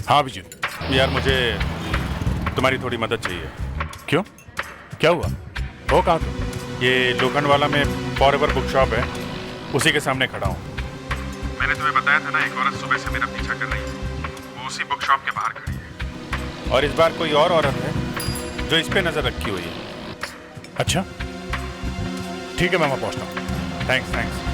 हाँ अभिजीत, यार मुझे तुम्हारी थोड़ी मदद चाहिए। क्यों? क्या हुआ? हो कहाँ तुम? ये लोखंडवाला में फॉरएवर बुक शॉप है, उसी के सामने खड़ा हूँ। मैंने तुम्हें बताया था ना, एक औरत सुबह से मेरा पीछा कर रही है। वो उसी बुक शॉप के बाहर खड़ी है। और इस बार कोई और औरत है जो इस पे नजर रखी हुई है। अच्छा ठीक है, मैं वहाँ पहुँचता हूँ। Thanks thanks.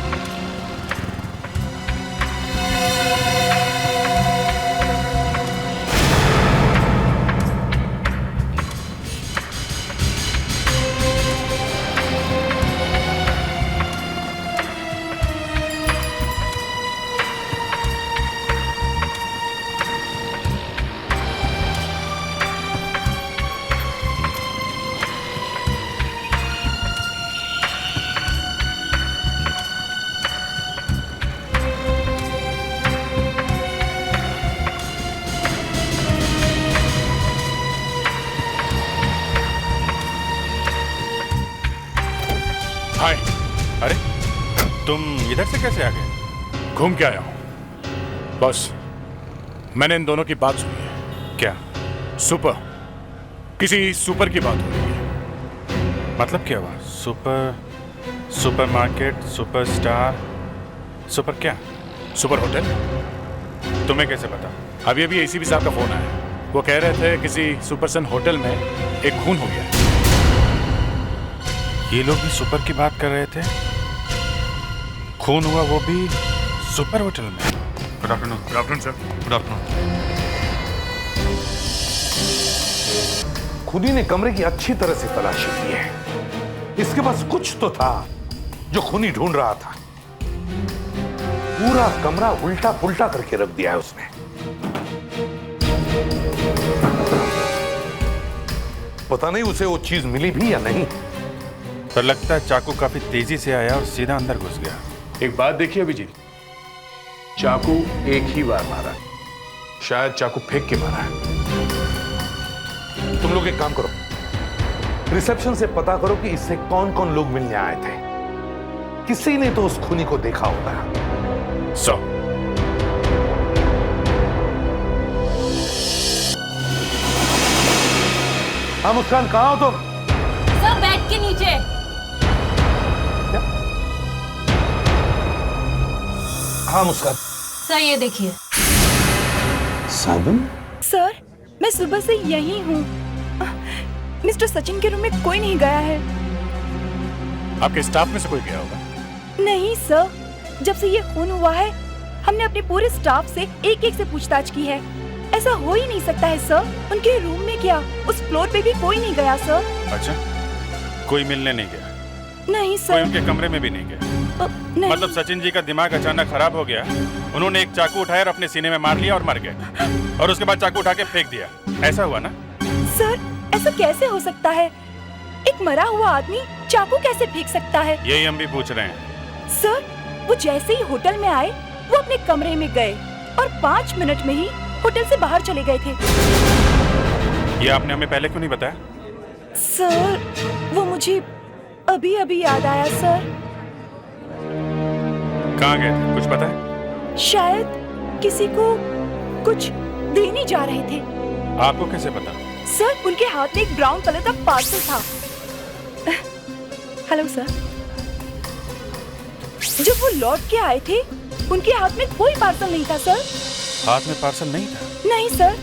तुम इधर से कैसे आ गए? घूम के आया हूं बॉस। मैंने इन दोनों की बात सुनी है। क्या? सुपर, किसी सुपर की बात हो रही है। मतलब क्या हुआ? सुपरमार्केट, सुपरस्टार, सुपर क्या? Super hotel. तुम्हें कैसे पता? अभी अभी एसीपी साहब का फोन आया। वो कह रहे थे किसी सुपरसन होटल में एक खून हो गया है। ये लोग भी सुपर की बात कर रहे थे। खून हुआ, वो भी सुपर होटल में। Good afternoon. Good afternoon sir. Good afternoon. खुदी ने कमरे की अच्छी तरह से तलाशी की है। इसके पास कुछ तो था जो खूनी ढूंढ रहा था। पूरा कमरा उल्टा पुल्टा करके रख दिया है उसने। पता नहीं उसे वो चीज मिली भी या नहीं। पर लगता है चाकू काफी तेजी से आया और सीधा अंदर घुस गया। एक बात देखिए अभिजीत, चाकू एक ही बार मारा, शायद चाकू फेंक के मारा है। तुम लोग एक काम करो, रिसेप्शन से पता करो कि इससे कौन कौन लोग मिलने आए थे। किसी ने तो उस खूनी को देखा होगा। सो हाँ मुस्कान, कहां हो तुम? सर बेड के नीचे। हाँ मुस्कान। सर ये देखिए। साबुन? सर मैं सुबह से यही हूँ। मिस्टर सचिन के रूम में कोई नहीं गया है। आपके स्टाफ में से कोई गया होगा? नहीं सर, जब से ये खून हुआ है हमने अपने पूरे स्टाफ से एक एक से पूछताछ की है। ऐसा हो ही नहीं सकता है सर। उनके रूम में क्या, उस फ्लोर पे भी कोई नहीं गया सर। अच्छा, कोई मिलने नहीं गया? नहीं कोई सर। उनके कमरे में भी नहीं गया? नहीं। मतलब सचिन जी का दिमाग अचानक खराब हो गया, उन्होंने एक चाकू उठाया और अपने सीने में मार लिया और मर गए, और उसके बाद चाकू उठा के फेंक दिया, ऐसा हुआ ना? सर ऐसा कैसे हो सकता है? एक मरा हुआ आदमी चाकू कैसे फेंक सकता है? यही हम भी पूछ रहे हैं। सर वो जैसे ही होटल में आए वो अपने कमरे में गए और 5 मिनट में ही होटल से बाहर चले गए थे। ये आपने हमें पहले क्यों नहीं बताया? सर वो मुझे अभी अभी याद आया सर। कहाँ गए थे, कुछ पता है? शायद किसी को कुछ देने जा रहे थे। आपको कैसे पता? सर उनके हाथ में एक ब्राउन कलर का पार्सल था। Hello sir. जब वो लौट के आए थे उनके हाथ में कोई पार्सल नहीं था सर। हाथ में पार्सल नहीं था? नहीं sir.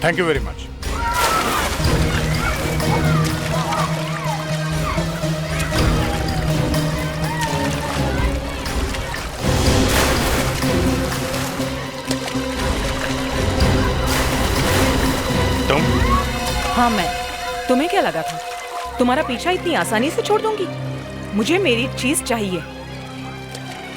Thank you very much. तुम? हाँ मैं। तुम्हें क्या लगा था तुम्हारा पीछा इतनी आसानी से छोड़ दूंगी? मुझे मेरी चीज चाहिए।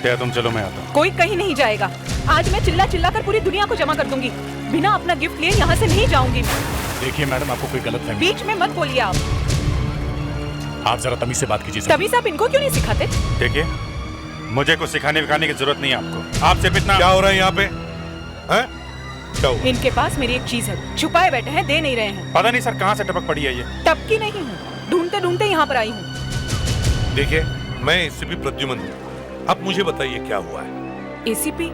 क्या तुम चलो, मैं आता हूँ। कोई कहीं नहीं जाएगा। आज मैं चिल्ला चिल्ला कर पूरी दुनिया को जमा कर दूंगी। बिना अपना गिफ्ट लिए यहाँ से नहीं जाऊंगी मैं। देखिए मैडम, आपको कोई गलत फहमी। बीच में मत बोलिए आप जरा तमीज से बात कीजिए। तमीज आप इनको क्यों नहीं सिखाते? देखिए, मुझे कुछ सिखाने विखाने की जरूरत नहीं है आपको। आप सिर्फ इतना। क्या हो रहा है यहाँ पे? हैं? इनके पास मेरी एक चीज है, छुपाए बैठे हैं, दे नहीं रहे हैं। पता नहीं सर कहाँ से टपक पड़ी है ये। टपकी नहीं हूँ, ढूंढते ढूंढते यहाँ पर आई हूँ। देखिए मैं एसीपी प्रद्युमन हूँ। अब मुझे बताइए क्या हुआ है? एसीपी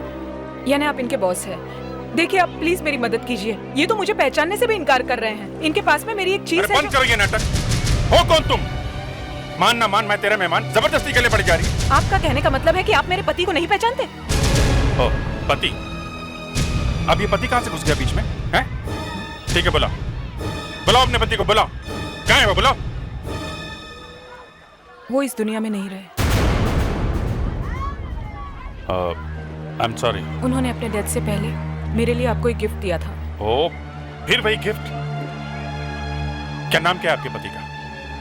यानी आप इनके बॉस हैं। देखिए आप प्लीज मेरी मदद कीजिए। ये तो मुझे पहचानने से भी इनकार कर रहे हैं। इनके पास में मेरी एक चीज है। बंद करो ये नाटक। हो कौन तुम? मान ना मान, मैं तेरा मेहमान, जबरदस्ती के लिए पड़ जा रही। आपका कहने का मतलब है कि आप मेरे पति को नहीं पहचानते? ओ, पति? अब ये पति कहाँ से घुस गया बीच में? हैं? ठीक है, बुलाओ बुलाओ अपने पति को, बुलाओ। कहाँ है वो? बुलाओ। वो इस दुनिया में नहीं रहे। I am sorry. उन्होंने अपने डेथ से पहले मेरे लिए आपको एक गिफ्ट दिया था। ओ, फिर वही गिफ्ट? क्या नाम क्या है आपके पति का?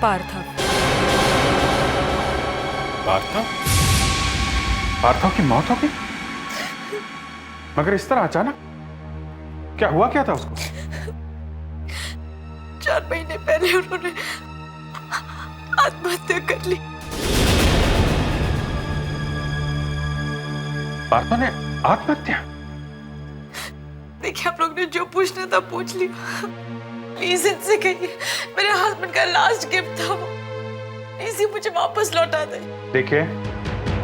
पार्थव। पार्थव? पार्थव की मौत हो गई? मगर इस तरह अचानक? क्या हुआ क्या था उसको? 4 महीने पहले उन्होंने आत्महत्या कर ली। पार्थव ने आत्महत्या? देखिए आप लोग ने जो पूछना था पूछ लिया। प्लीज इनसे कहिए मेरे हस्बैंड का लास्ट गिफ्ट था वो। प्लीज मुझे वापस लौटा दे। देखिए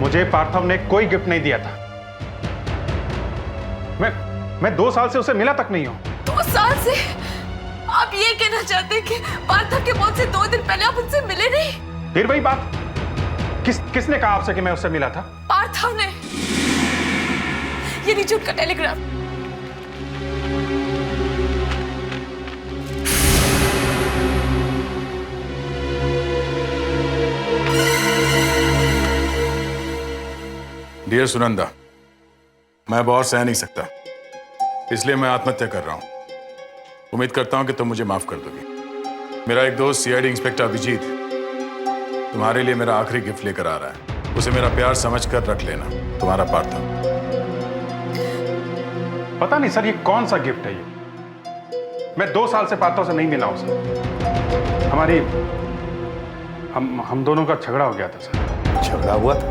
मुझे पार्थव ने कोई गिफ्ट नहीं दिया था। मैं 2 साल से उसे मिला तक नहीं हूं। 2 साल से? आप ये कहना चाहते हैं कि पार्थव के मौत से 2 दिन पहले आप उनसे मिले नहीं? फिर वही बात, किसने कहा आपसे कि मैं उससे मिला था? पार्थव ने। ये नीचे उनका टेलीग्राम। डियर सुनंदा, मैं अब और सह नहीं सकता, इसलिए मैं आत्महत्या कर रहा हूं। उम्मीद करता हूं कि तुम मुझे माफ कर दोगी। मेरा एक दोस्त सीआईडी इंस्पेक्टर अभिजीत तुम्हारे लिए मेरा आखिरी गिफ्ट लेकर आ रहा है। उसे मेरा प्यार समझकर रख लेना। तुम्हारा पार्थव। पता नहीं सर, ये कौन सा गिफ्ट है ये? मैं 2 साल से पार्थव से नहीं मिला हूं सर। हम दोनों का झगड़ा हो गया था सर। झगड़ा हुआ था?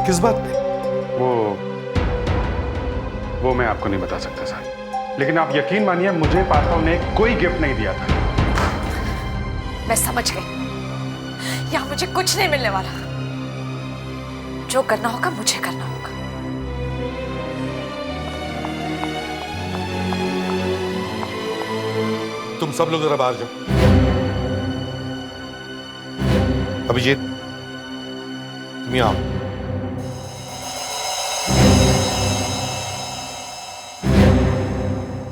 किस बात पे? वो मैं आपको नहीं बता सकता सर, लेकिन आप यकीन मानिए मुझे पार्थव ने कोई गिफ्ट नहीं दिया था। मैं समझ गई, यहाँ मुझे कुछ नहीं मिलने वाला। जो करना होगा मुझे करना होगा। तुम सब लोग जरा बाहर जाओ। अभिजीत, तुम यहाँ आओ।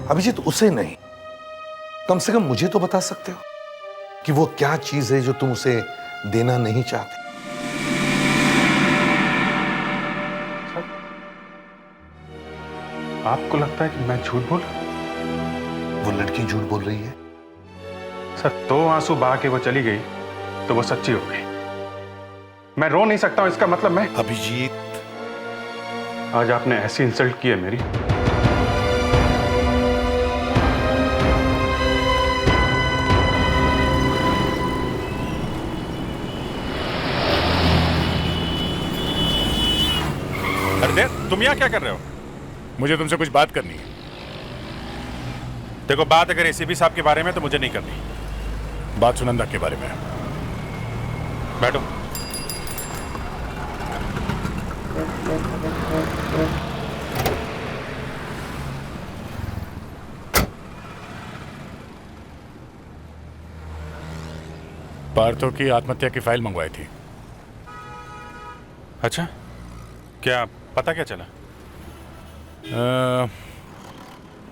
अभिजीत, उसे नहीं, कम से कम मुझे तो बता सकते हो कि वो क्या चीज है जो तुम उसे देना नहीं चाहते। आपको लगता है कि मैं झूठ बोल? वो लड़की झूठ बोल रही है सर। 2 आंसू बहा के वो चली गई तो वो सच्ची हो गई। मैं रो नहीं सकता हूं, इसका मतलब मैं। अभिजीत, आज आपने ऐसी इंसल्ट की है मेरी। अरे तुम यहाँ क्या कर रहे हो? मुझे तुमसे कुछ बात करनी है। देखो, बात अगर एसीपी साहब के बारे में तो मुझे नहीं करनी। बात सुनंदा के बारे में। बैठो। पार्थव की आत्महत्या की फाइल मंगवाई थी। अच्छा, क्या पता क्या चला?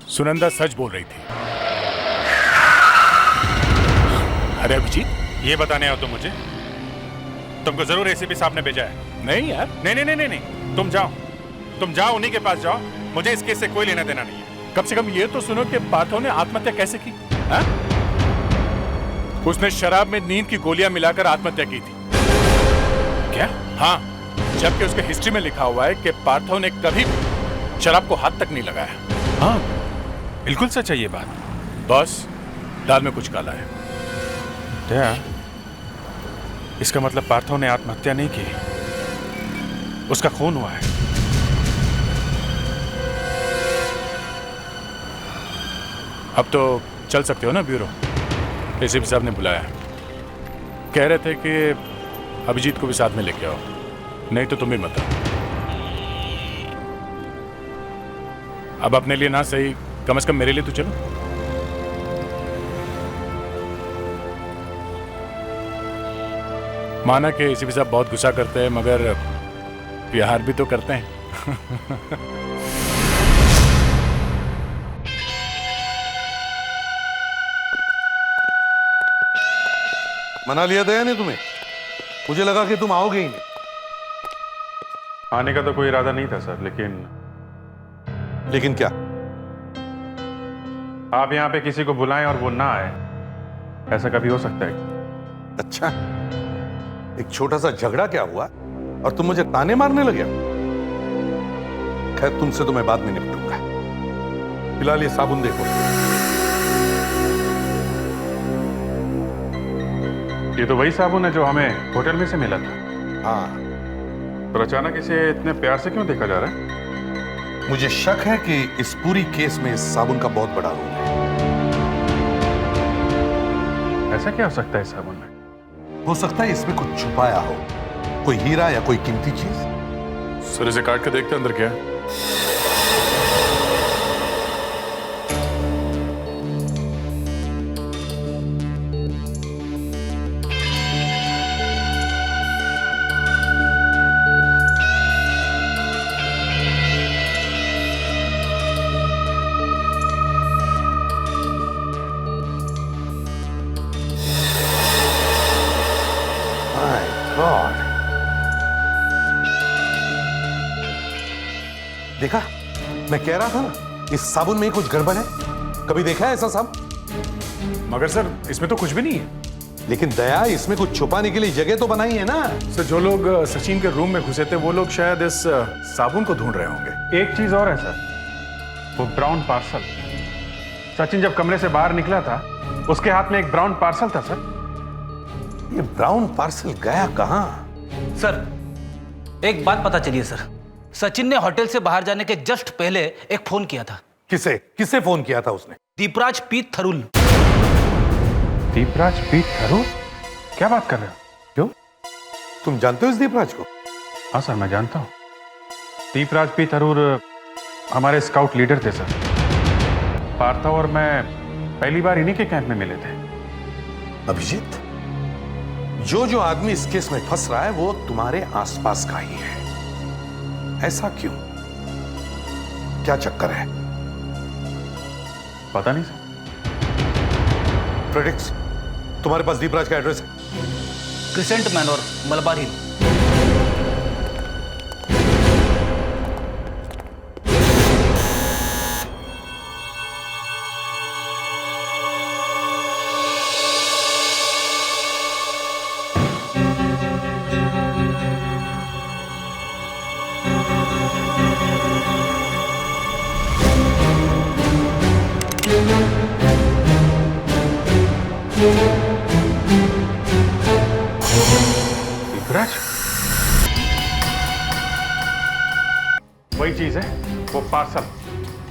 सुनंदा सच बोल रही थी। अरे अभिजीत, ये बताने आओ तुम मुझे? तुमको जरूर एसीपी साहब ने भेजा है? नहीं यार। नहीं, तुम जाओ, उन्हीं के पास जाओ। मुझे इस केस से कोई लेना देना नहीं है। कम से कम ये तो सुनो कि पार्थव ने आत्महत्या कैसे की। हा? उसने शराब में नींद की गोलियां मिलाकर आत्महत्या की थी। क्या? हाँ, जबकि उसके हिस्ट्री में लिखा हुआ है कि पार्थव ने कभी भी शराब को हाथ तक नहीं लगाया। हाँ, बिल्कुल सच है ये बात। बॉस, दाल में कुछ काला है। क्या? इसका मतलब पार्थव ने आत्महत्या नहीं की, उसका खून हुआ है। अब तो चल सकते हो ना ब्यूरो? एसीपी साहब ने बुलाया। कह रहे थे कि अभिजीत को भी साथ में लेके आओ, नहीं तो तुम भी मत आओ। अब अपने लिए ना सही, कम से कम मेरे लिए तो चलो। माना कि एसीपी साहब बहुत गुस्सा करते हैं, मगर प्यार भी तो करते हैं। मना लिया था या नहीं तुम्हें? मुझे लगा कि तुम आओगे ही नहीं। आने का तो कोई इरादा नहीं था सर, लेकिन क्या? आप यहाँ पे किसी को बुलाएं और वो ना आए, ऐसा कभी हो सकता है? अच्छा, एक छोटा सा झगड़ा क्या हुआ और तुम मुझे ताने मारने लगे? खैर, तुमसे तो मैं बाद में निपटूंगा। फिलहाल ये साबुन देखो। ये तो वही साबुन है जो हमें होटल में से मिला था। हाँ। और अचानक इसे इतने प्यार से क्यों देखा जा रहा है? मुझे शक है कि इस पूरी केस में इस साबुन का बहुत बड़ा रोल है। ऐसा क्या हो सकता है इस साबुन में? हो सकता है इसमें कुछ छुपाया हो, कोई हीरा या कोई कीमती चीज। सर इसे काट के देखते अंदर क्या है। My God. देखा, मैं कह रहा था ना, इस साबुन में ही कुछ गड़बड़ है। कभी देखा है ऐसा साबुन? मगर सर इसमें तो कुछ भी नहीं है। लेकिन दया, इसमें कुछ छुपाने के लिए जगह तो बनाई है ना। सर जो लोग सचिन के रूम में घुसे थे वो लोग शायद इस साबुन को ढूंढ रहे होंगे। एक चीज और है सर, वो ब्राउन पार्सल। सचिन जब कमरे से बाहर निकला था उसके हाथ में एक ब्राउन पार्सल था सर। ये ब्राउन पार्सल गया कहां? सर एक बात पता चली है सर, सचिन ने होटल से बाहर जाने के जस्ट पहले एक फोन किया था। किसे किसे फोन किया था उसने? दीपराज पीत थरुल। दीपराज पीत थरूर? क्या बात कर रहे हो? क्यों, तुम जानते हो इस दीपराज को? हाँ सर मैं जानता हूँ। दीपराज पी थरूर हमारे स्काउट लीडर थे सर। पार्था और मैं पहली बार इन्हीं के कैंप में मिले थे। अभिजीत, जो जो आदमी इस केस में फंस रहा है वो तुम्हारे आसपास का ही है। ऐसा क्यों? क्या चक्कर है? पता नहीं सर। प्रेडिक्स, तुम्हारे पास दीपराज का एड्रेस है? क्रिसेंट मैनोर, मलबार हिल। दीपराज? वही चीज है, वो पार्सल।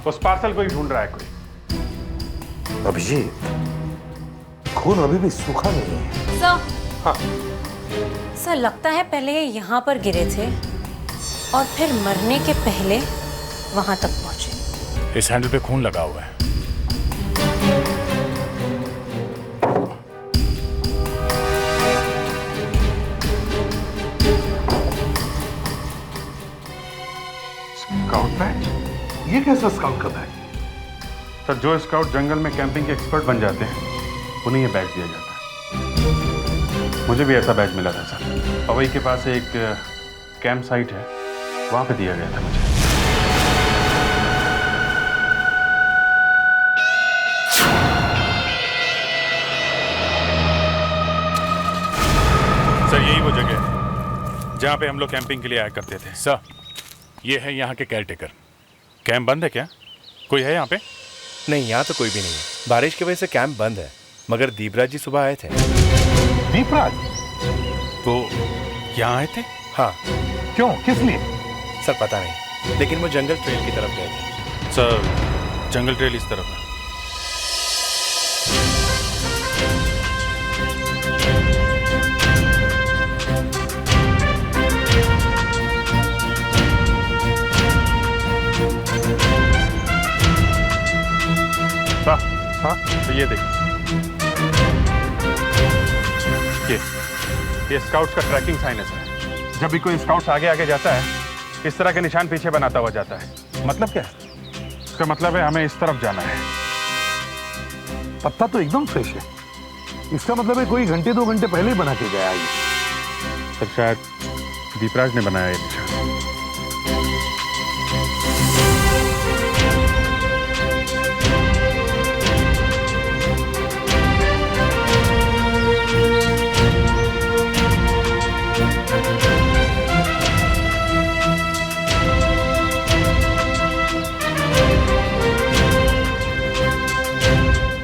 उस पार्सल को ही ढूंढ रहा है कोई। अभिजीत, खून अभी भी सूखा नहीं है। सर, हाँ सर लगता है पहले यहाँ पर गिरे थे और फिर मरने के पहले वहां तक पहुंचे। इस हैंडल पे खून लगा हुआ है। Scout batch? ये कैसा स्काउट का बैच? सर जो स्काउट जंगल में कैंपिंग के एक्सपर्ट बन जाते हैं उन्हें ये बैच दिया जाता है। मुझे भी ऐसा बैच मिला था सर। पवई के पास एक कैंप साइट है, वहां पे दिया गया था मुझे। सर यही वो जगह है जहाँ पे हम लोग कैंपिंग के लिए आया करते थे। सर ये है यहाँ के केयरटेकर। कैंप बंद है क्या? कोई है यहाँ पे? नहीं, यहाँ तो कोई भी नहीं है। बारिश की वजह से कैंप बंद है, मगर दीपराज जी सुबह आए थे। दीपराज? तो यहाँ आए थे? हाँ। क्यों, किस लिए? सर पता नहीं, लेकिन वो जंगल ट्रेल की तरफ गए थे। सर जंगल ट्रेल इस तरफ है। हाँ तो ये देखिए, ये स्काउट्स का ट्रैकिंग साइन है सर। जब भी कोई स्काउट्स आगे आगे जाता है इस तरह के निशान पीछे बनाता हुआ जाता है। मतलब क्या है? इसका मतलब है हमें इस तरफ जाना है। पत्ता तो एकदम फ्रेश है। इसका मतलब है कोई घंटे 2 घंटे पहले ही बना के गया ये। सर शायद दीपराज ने बनाया ये निशान।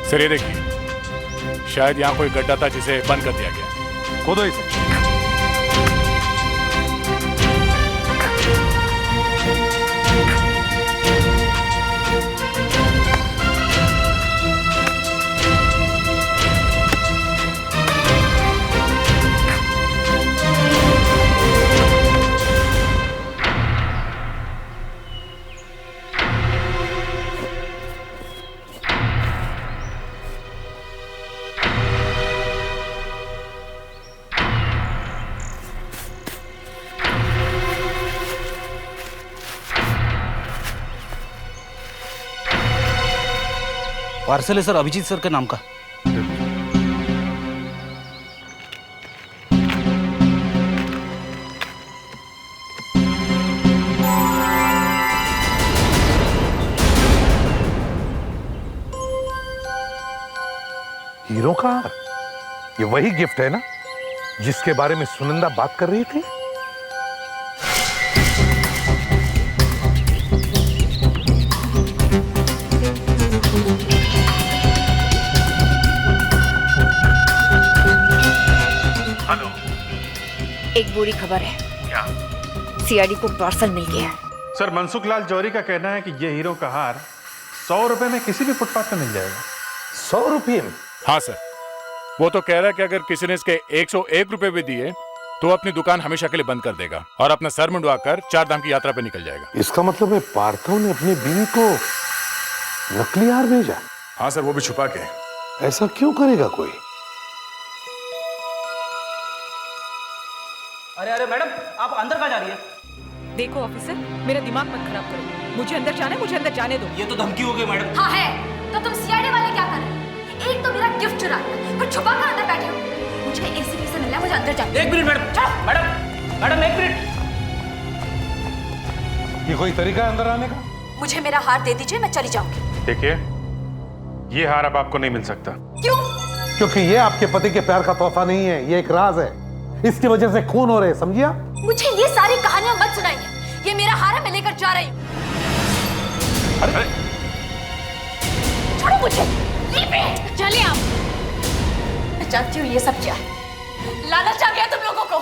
सर ये देखिए, शायद यहाँ कोई गड्ढा था जिसे बंद कर दिया गया। खोदो इसे। पार्सल है सर, अभिजीत सर के नाम का। हीरो का हार? ये वही गिफ्ट है ना जिसके बारे में सुनंदा बात कर रही थी? हेलो। एक बुरी खबर है। क्या? सीआईडी को पार्सल मिल गया है। सर, मनसुख लाल जौहरी का कहना है कि ये हीरो का हार 100 रुपए में किसी भी फुटपाथ पे मिल जाएगा। 100 रुपये में? हाँ सर, वो तो कह रहा है कि अगर किसी ने इसके 101 रुपए भी दिए तो वो अपनी दुकान हमेशा के लिए बंद कर देगा और अपना सर मुंडवाकर 4 धाम की यात्रा पे निकल जाएगा। इसका मतलब है पार्थो ने अपनी बीवी को नकली हार भेजा? हाँ सर, वो भी छुपा के। ऐसा क्यों करेगा कोई? अरे अरे मैडम, आप अंदर कहाँ जा रही है? देखो ऑफिसर, मेरा दिमाग मत खराब करो। मुझे अंदर जाना है, मुझे अंदर जाने दो। ये तो धमकी हो गई मैडम। हाँ है, तो तुम सीआईडी वाले क्या कर रहे हो? एक तो मेरा गिफ्ट चुरा लिया, फिर छुपा कर अंदर बैठे हो। मुझे एसीपी से मिलना है, मुझे अंदर जाना है। 1 मिनट मैडम। चलो। Madam 1 minute. ये कोई तरीका है अंदर आने का? मुझे मेरा हार दे दीजिए, मैं चली जाऊंगी। देखिए, ये हार अब आपको नहीं मिल सकता। क्यों? क्योंकि ये आपके पति के प्यार का तोहफा नहीं है, ये एक राज है। इसकी वजह से खून हो रहे, समझिए? मुझे ये सारी कहानियां मत सुनाइए। ये मेरा हार है, मैं लेकर जा रही हूँ। अरे छोड़ो मुझे। चलिए आप। मैं जानती हूँ ये सब क्या है। लालच आ गया तुम लोगों को,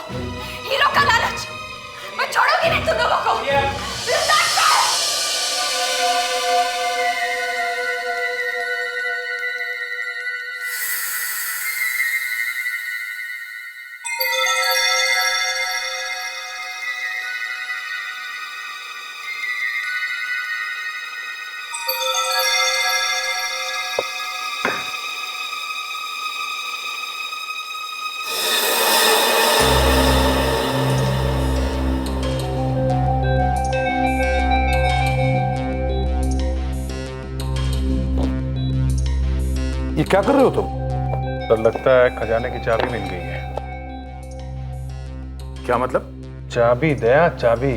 हीरो का लालच। मैं छोड़ूंगी नहीं तुम लोगों को। ये क्या कर रहे हो तुम? सर, लगता है खजाने की चाबी मिल गई है। क्या मतलब? चाबी दया, चाबी।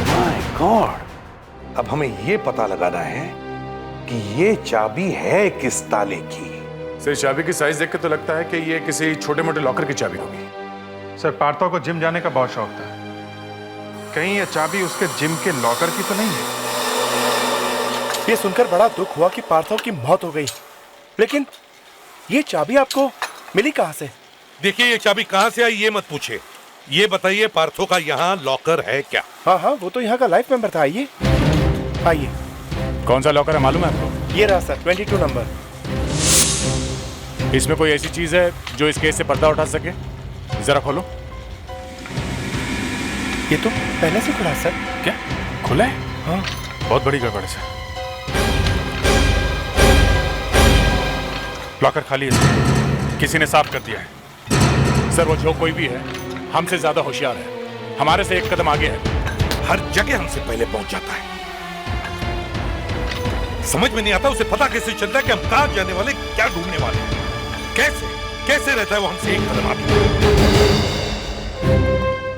माय गॉड, अब हमें ये पता लगाना है कि ये चाबी है किस ताले की। सर, चाबी की साइज देख के तो लगता है कि ये किसी छोटे मोटे लॉकर की चाबी होगी। सर, पार्थो को जिम जाने का बहुत शौक था। कहीं ये चाबी उसके जिम के लॉकर की तो नहीं है? ये सुनकर बड़ा दुख हुआ कि पार्थो की मौत हो गई, लेकिन ये चाबी आपको मिली कहाँ से? देखिए, ये चाबी कहाँ से आई ये मत पूछे, ये बताइए पार्थो का यहाँ लॉकर है क्या? हाँ हाँ, वो तो यहाँ का लाइफ मेंबर था। आइए आइए। कौन सा लॉकर है मालूम है आपको? ये रहा सर, 22 नंबर। इसमें कोई ऐसी चीज है जो इस केस से पर्दा उठा सके? जरा खोलो। ये तो पहले से खुला सर। क्या खुला है? हाँ। बहुत बड़ी गड़बड़ है सर। लॉकर खाली है, किसी ने साफ कर दिया है। सर, वो जो कोई भी है हमसे ज्यादा होशियार है, हमारे से एक कदम आगे है। हर जगह हमसे पहले पहुंच जाता है। समझ में नहीं आता उसे पता कैसे चलता है कि हम कहां जाने वाले, क्या ढूंढने वाले हैं। कैसे कैसे रहता है वो हमसे एक कदम आगे?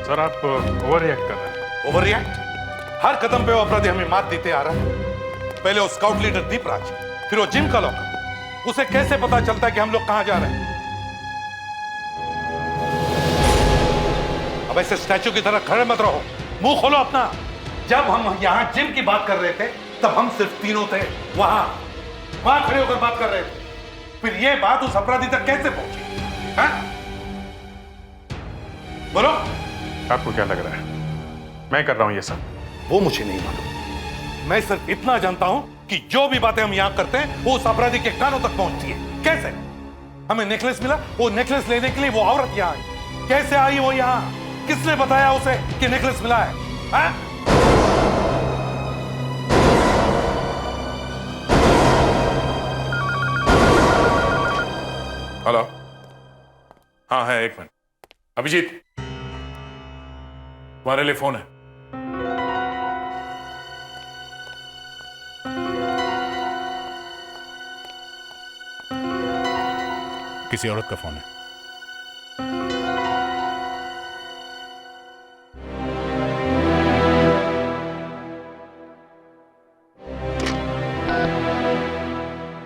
सर, आप ओवर रिएक्ट कर रहे हैं। Over react? हर कदम पे वो अपराधी हमें मात देते आ रहा है। पहले वो स्काउट लीडर दीपराज, फिर वो जिम का लॉकर। उसे कैसे पता चलता है कि हम लोग कहां जा रहे हैं? अब ऐसे स्टैचू की तरह खड़े मत रहो, मुंह खोलो अपना। जब हम यहाँ जिम की बात कर रहे थे तब हम सिर्फ तीनों थे, वहां खड़े होकर बात कर रहे थे। फिर ये बात उस अपराधी तक कैसे पहुंची? हाँ? बोलो। आपको क्या लग रहा है मैं कर रहा हूं ये सब? वो मुझे नहीं मालूम। मैं सिर्फ इतना जानता हूं कि जो भी बातें हम यहां करते हैं वो उस अपराधी के कानों तक पहुंचती है। कैसे? हमें नेकलेस मिला, वो नेकलेस लेने के लिए वो औरत यहां आई। कैसे आई वो यहां? किसने बताया उसे कि नेकलेस मिला है? हाँ? हेलो, हाँ है, एक मिनट। अभिजीत, तुम्हारे लिए फोन है। किसी औरत का फोन है।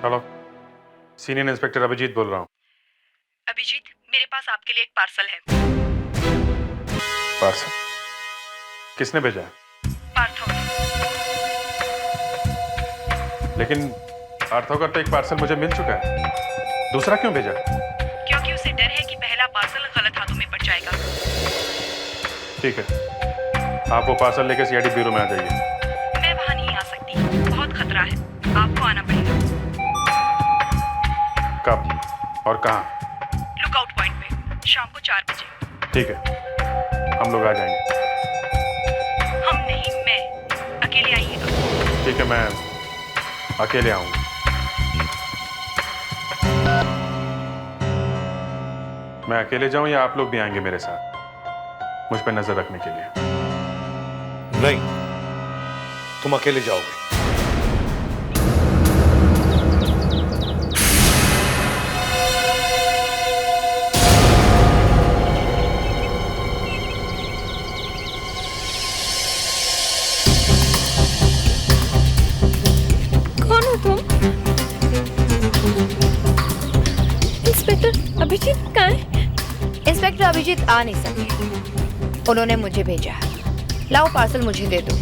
हेलो, सीनियर इंस्पेक्टर अभिजीत बोल रहा हूँ। अभिजीत, मेरे पास आपके लिए एक पार्सल है। पार्सल? किसने भेजा है? पार्थो। लेकिन पार्थो का तो एक पार्सल मुझे मिल चुका है, दूसरा क्यों भेजा? क्योंकि उसे डर है कि पहला पार्सल गलत हाथों में पड़ जाएगा। ठीक है, आप वो पार्सल लेकर सीआईडी ब्यूरो में आ जाइए। मैं वहाँ नहीं आ सकती, बहुत खतरा है, आपको आना पड़ेगा। कब और कहाँ? लुकआउट पॉइंट पे, शाम को 4 बजे। ठीक है, हम लोग आ जाएंगे। हम नहीं, मैं। अकेले आइएगा। ठीक है, मैं अकेले आऊंगा। मैं अकेले जाऊं या आप लोग भी आएंगे मेरे साथ, मुझ पर नजर रखने के लिए? नहीं, तुम अकेले जाओगे। कौन हो तुम? इंस्पेक्टर अभिजीत कहाँ है? इंस्पेक्टर अभिजीत आ नहीं सके, उन्होंने मुझे भेजा है। लाओ पार्सल मुझे दे दो।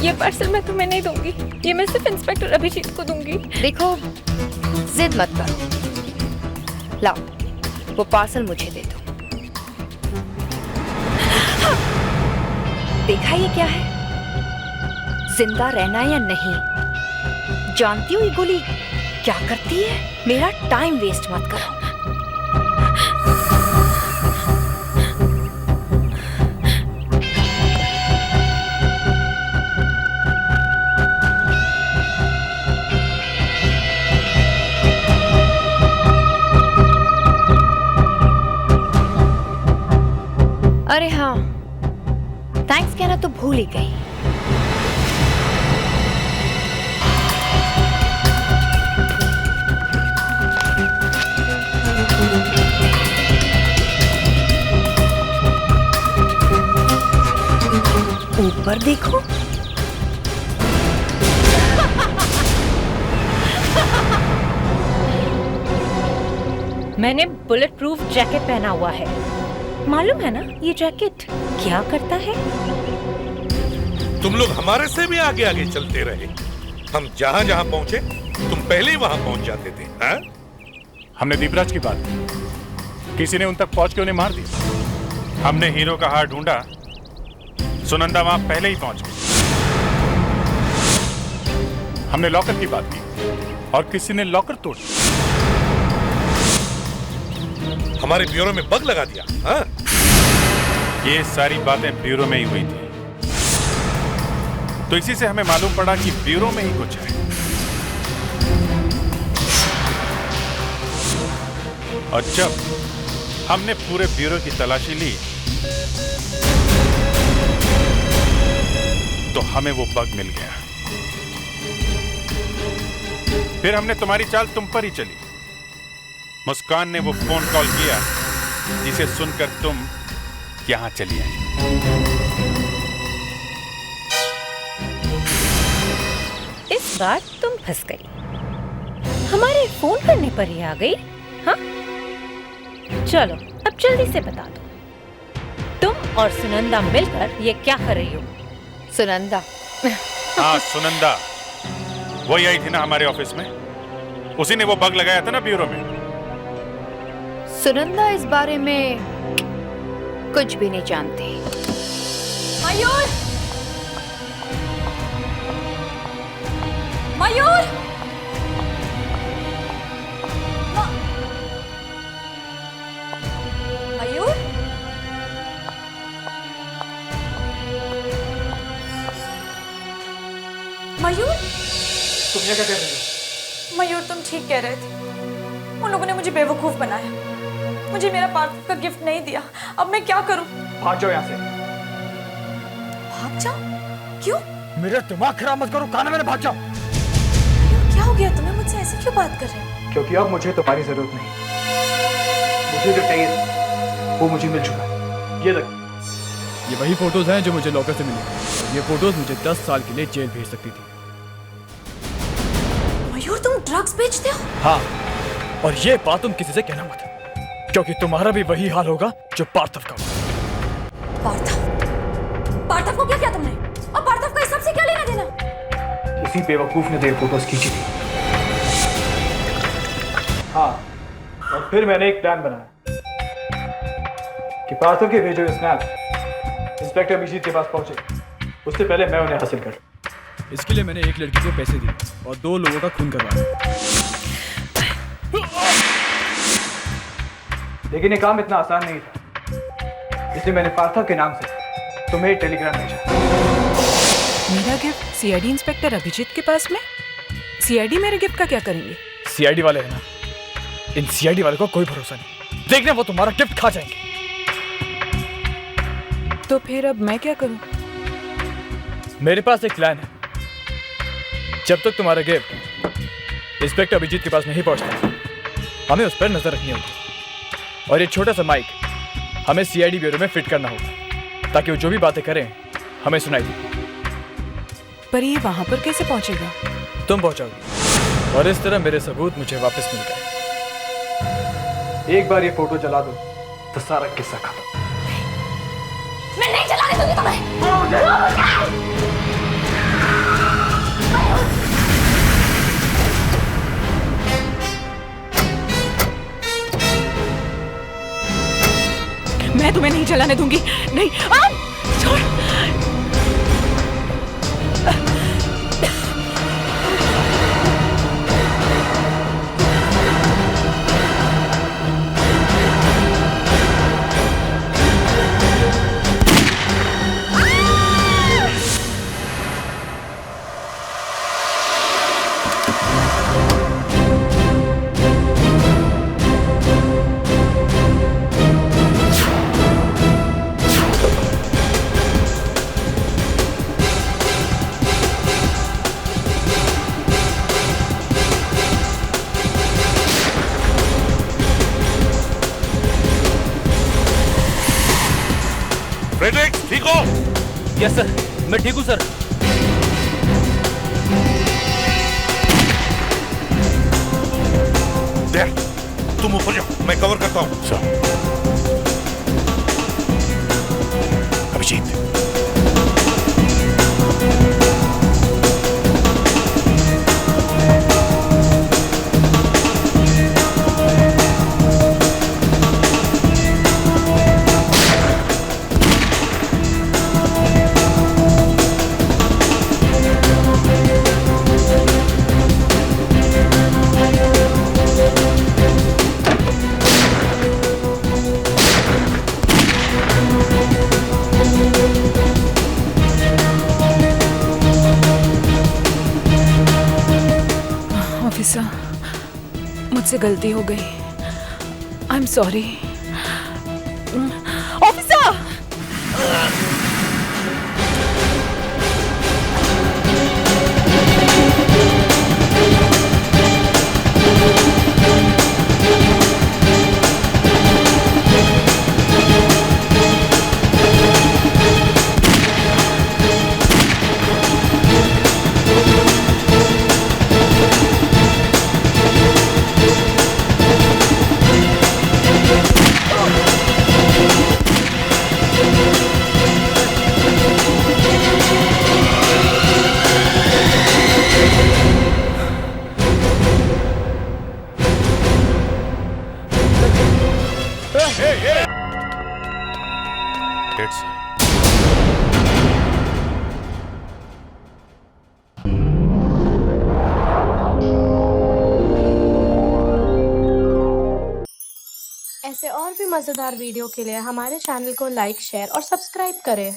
ये पार्सल मैं तुम्हें नहीं दूंगी, ये मैं सिर्फ इंस्पेक्टर अभिजीत को दूंगी। देखो, जिद मत करो, लाओ वो पार्सल मुझे दे दो। देखा ये क्या है? जिंदा रहना या नहीं? जानती हो ये गोली क्या करती है? मेरा टाइम वेस्ट मत करो। अरे हाँ, थैंक्स कहना तो भूल ही गई। ऊपर देखो। मैंने बुलेट प्रूफ जैकेट पहना हुआ है, मालूम है ना ये जैकेट क्या करता है? तुम लोग हमारे से भी आगे आगे चलते रहे। हम जहां जहां पहुंचे तुम पहले ही वहां पहुंच जाते थे। हाँ? हमने दीपराज की बात की, किसी ने उन तक पहुंच के उन्हें मार दिया। हमने हीरो का हार ढूंढा, सुनंदा वहां पहले ही पहुंच गई। हमने लॉकर की बात की और किसी ने लॉकर तोड़ दिया। हमारे ब्यूरो में बग लगा दिया। हाँ? ये सारी बातें ब्यूरो में ही हुई थी, तो इसी से हमें मालूम पड़ा कि ब्यूरो में ही कुछ है। और जब हमने पूरे ब्यूरो की तलाशी ली तो हमें वो बग मिल गया। फिर हमने तुम्हारी चाल तुम पर ही चली। मुस्कान ने वो फोन कॉल किया जिसे सुनकर तुम यहां चली आई। इस बार तुम फंस गई, हमारे फोन करने पर ही आ गई। हाँ, चलो अब जल्दी से बता दो, तुम और सुनंदा मिलकर ये क्या कर रही हो? सुनंदा? हाँ, सुनंदा वही आई थी ना हमारे ऑफिस में, उसी ने वो बग लगाया था ना ब्यूरो में। सुनंदा इस बारे में कुछ भी नहीं जानती। मयूर! मयूर! मयूर? मयूर? तुम यहाँ क्या कर रही हो? मयूर, तुम ठीक कह रहे थे, उन लोगों ने मुझे बेवकूफ बनाया, मुझे मेरा पार्थिव का गिफ्ट नहीं दिया। अब मैं क्या करूं? भाग जाओ यहाँ से। भाग जाओ? क्यों? मेरा दिमाग खराब मत करो, कहा ना मैंने, भाग जाओ। क्या हो गया तुम्हें? मुझसे ऐसे क्यों बात कर रहे हो? क्योंकि अब मुझे तुम्हारी जरूरत नहीं। मुझे जो चाहिए वो मुझे मिल चुका है। ये देख, ये वही फोटोज हैं जो मुझे लॉकर से मिली। ये फोटोज मुझे 10 साल के लिए जेल भेज सकती थी। मयूर, तुम ड्रग्स बेचते हो? हाँ, और ये बात तुम किसी से कहना मत, क्योंकि तुम्हारा भी वही हाल होगा जो पार्थव का। पार्थव को क्या किया तुमने? और पार्थव का इस सब से क्या लेना देना? इसी बेवकूफ ने तेरे फोटोज खींची थी। हाँ, और फिर मैंने एक प्लान बनाया कि पार्थव के भेजे हुए स्नैप इंस्पेक्टर अभिजीत के पास पहुंचे, उससे पहले मैं उन्हें हासिल कर। इसके लिए मैंने एक लड़की को पैसे दिए और 2 लोगों का खून करवाया। लेकिन ये काम इतना आसान नहीं था, इसलिए मैंने पार्थव के नाम से तुम्हें एक टेलीग्राम भेजा। मेरा गिफ्ट सीआईडी इंस्पेक्टर अभिजीत के पास में? सीआईडी मेरे गिफ्ट का क्या करेंगे? सीआईडी वाले हैं ना, इन सीआईडी वाले को कोई भरोसा नहीं, देखना वो तुम्हारा गिफ्ट खा जाएंगे। तो फिर अब मैं क्या करूं? मेरे पास एक प्लान है। जब तक तुम्हारा गिफ्ट इंस्पेक्टर अभिजीत के पास नहीं पहुंचता, हमें उस पर नजर रखनी होगी। और ये छोटा सा माइक हमें सीआईडी ब्यूरो में फिट करना होगा, ताकि वो जो भी बातें करें हमें सुनाई दे। पर ये वहां पर कैसे पहुंचेगा? तुम पहुंचाओगी, और इस तरह मेरे सबूत मुझे वापस मिल गए। एक बार ये फोटो जला दो तो सारा किस्सा खत्म। मैं नहीं चलाने दूंगी तुम्हें। मैं तुम्हें नहीं चलाने दूंगी। नहीं, छोड़। फ्रेडरिक, ठीक हो? यस सर, मैं ठीक हूं सर। देख, तुम ऊपर जाओ, मैं कवर करता हूं। अभिजीत, मुझसे गलती हो गई। I am sorry officer. ऐसे और भी मज़ेदार वीडियो के लिए हमारे चैनल को लाइक, शेयर और सब्सक्राइब करें।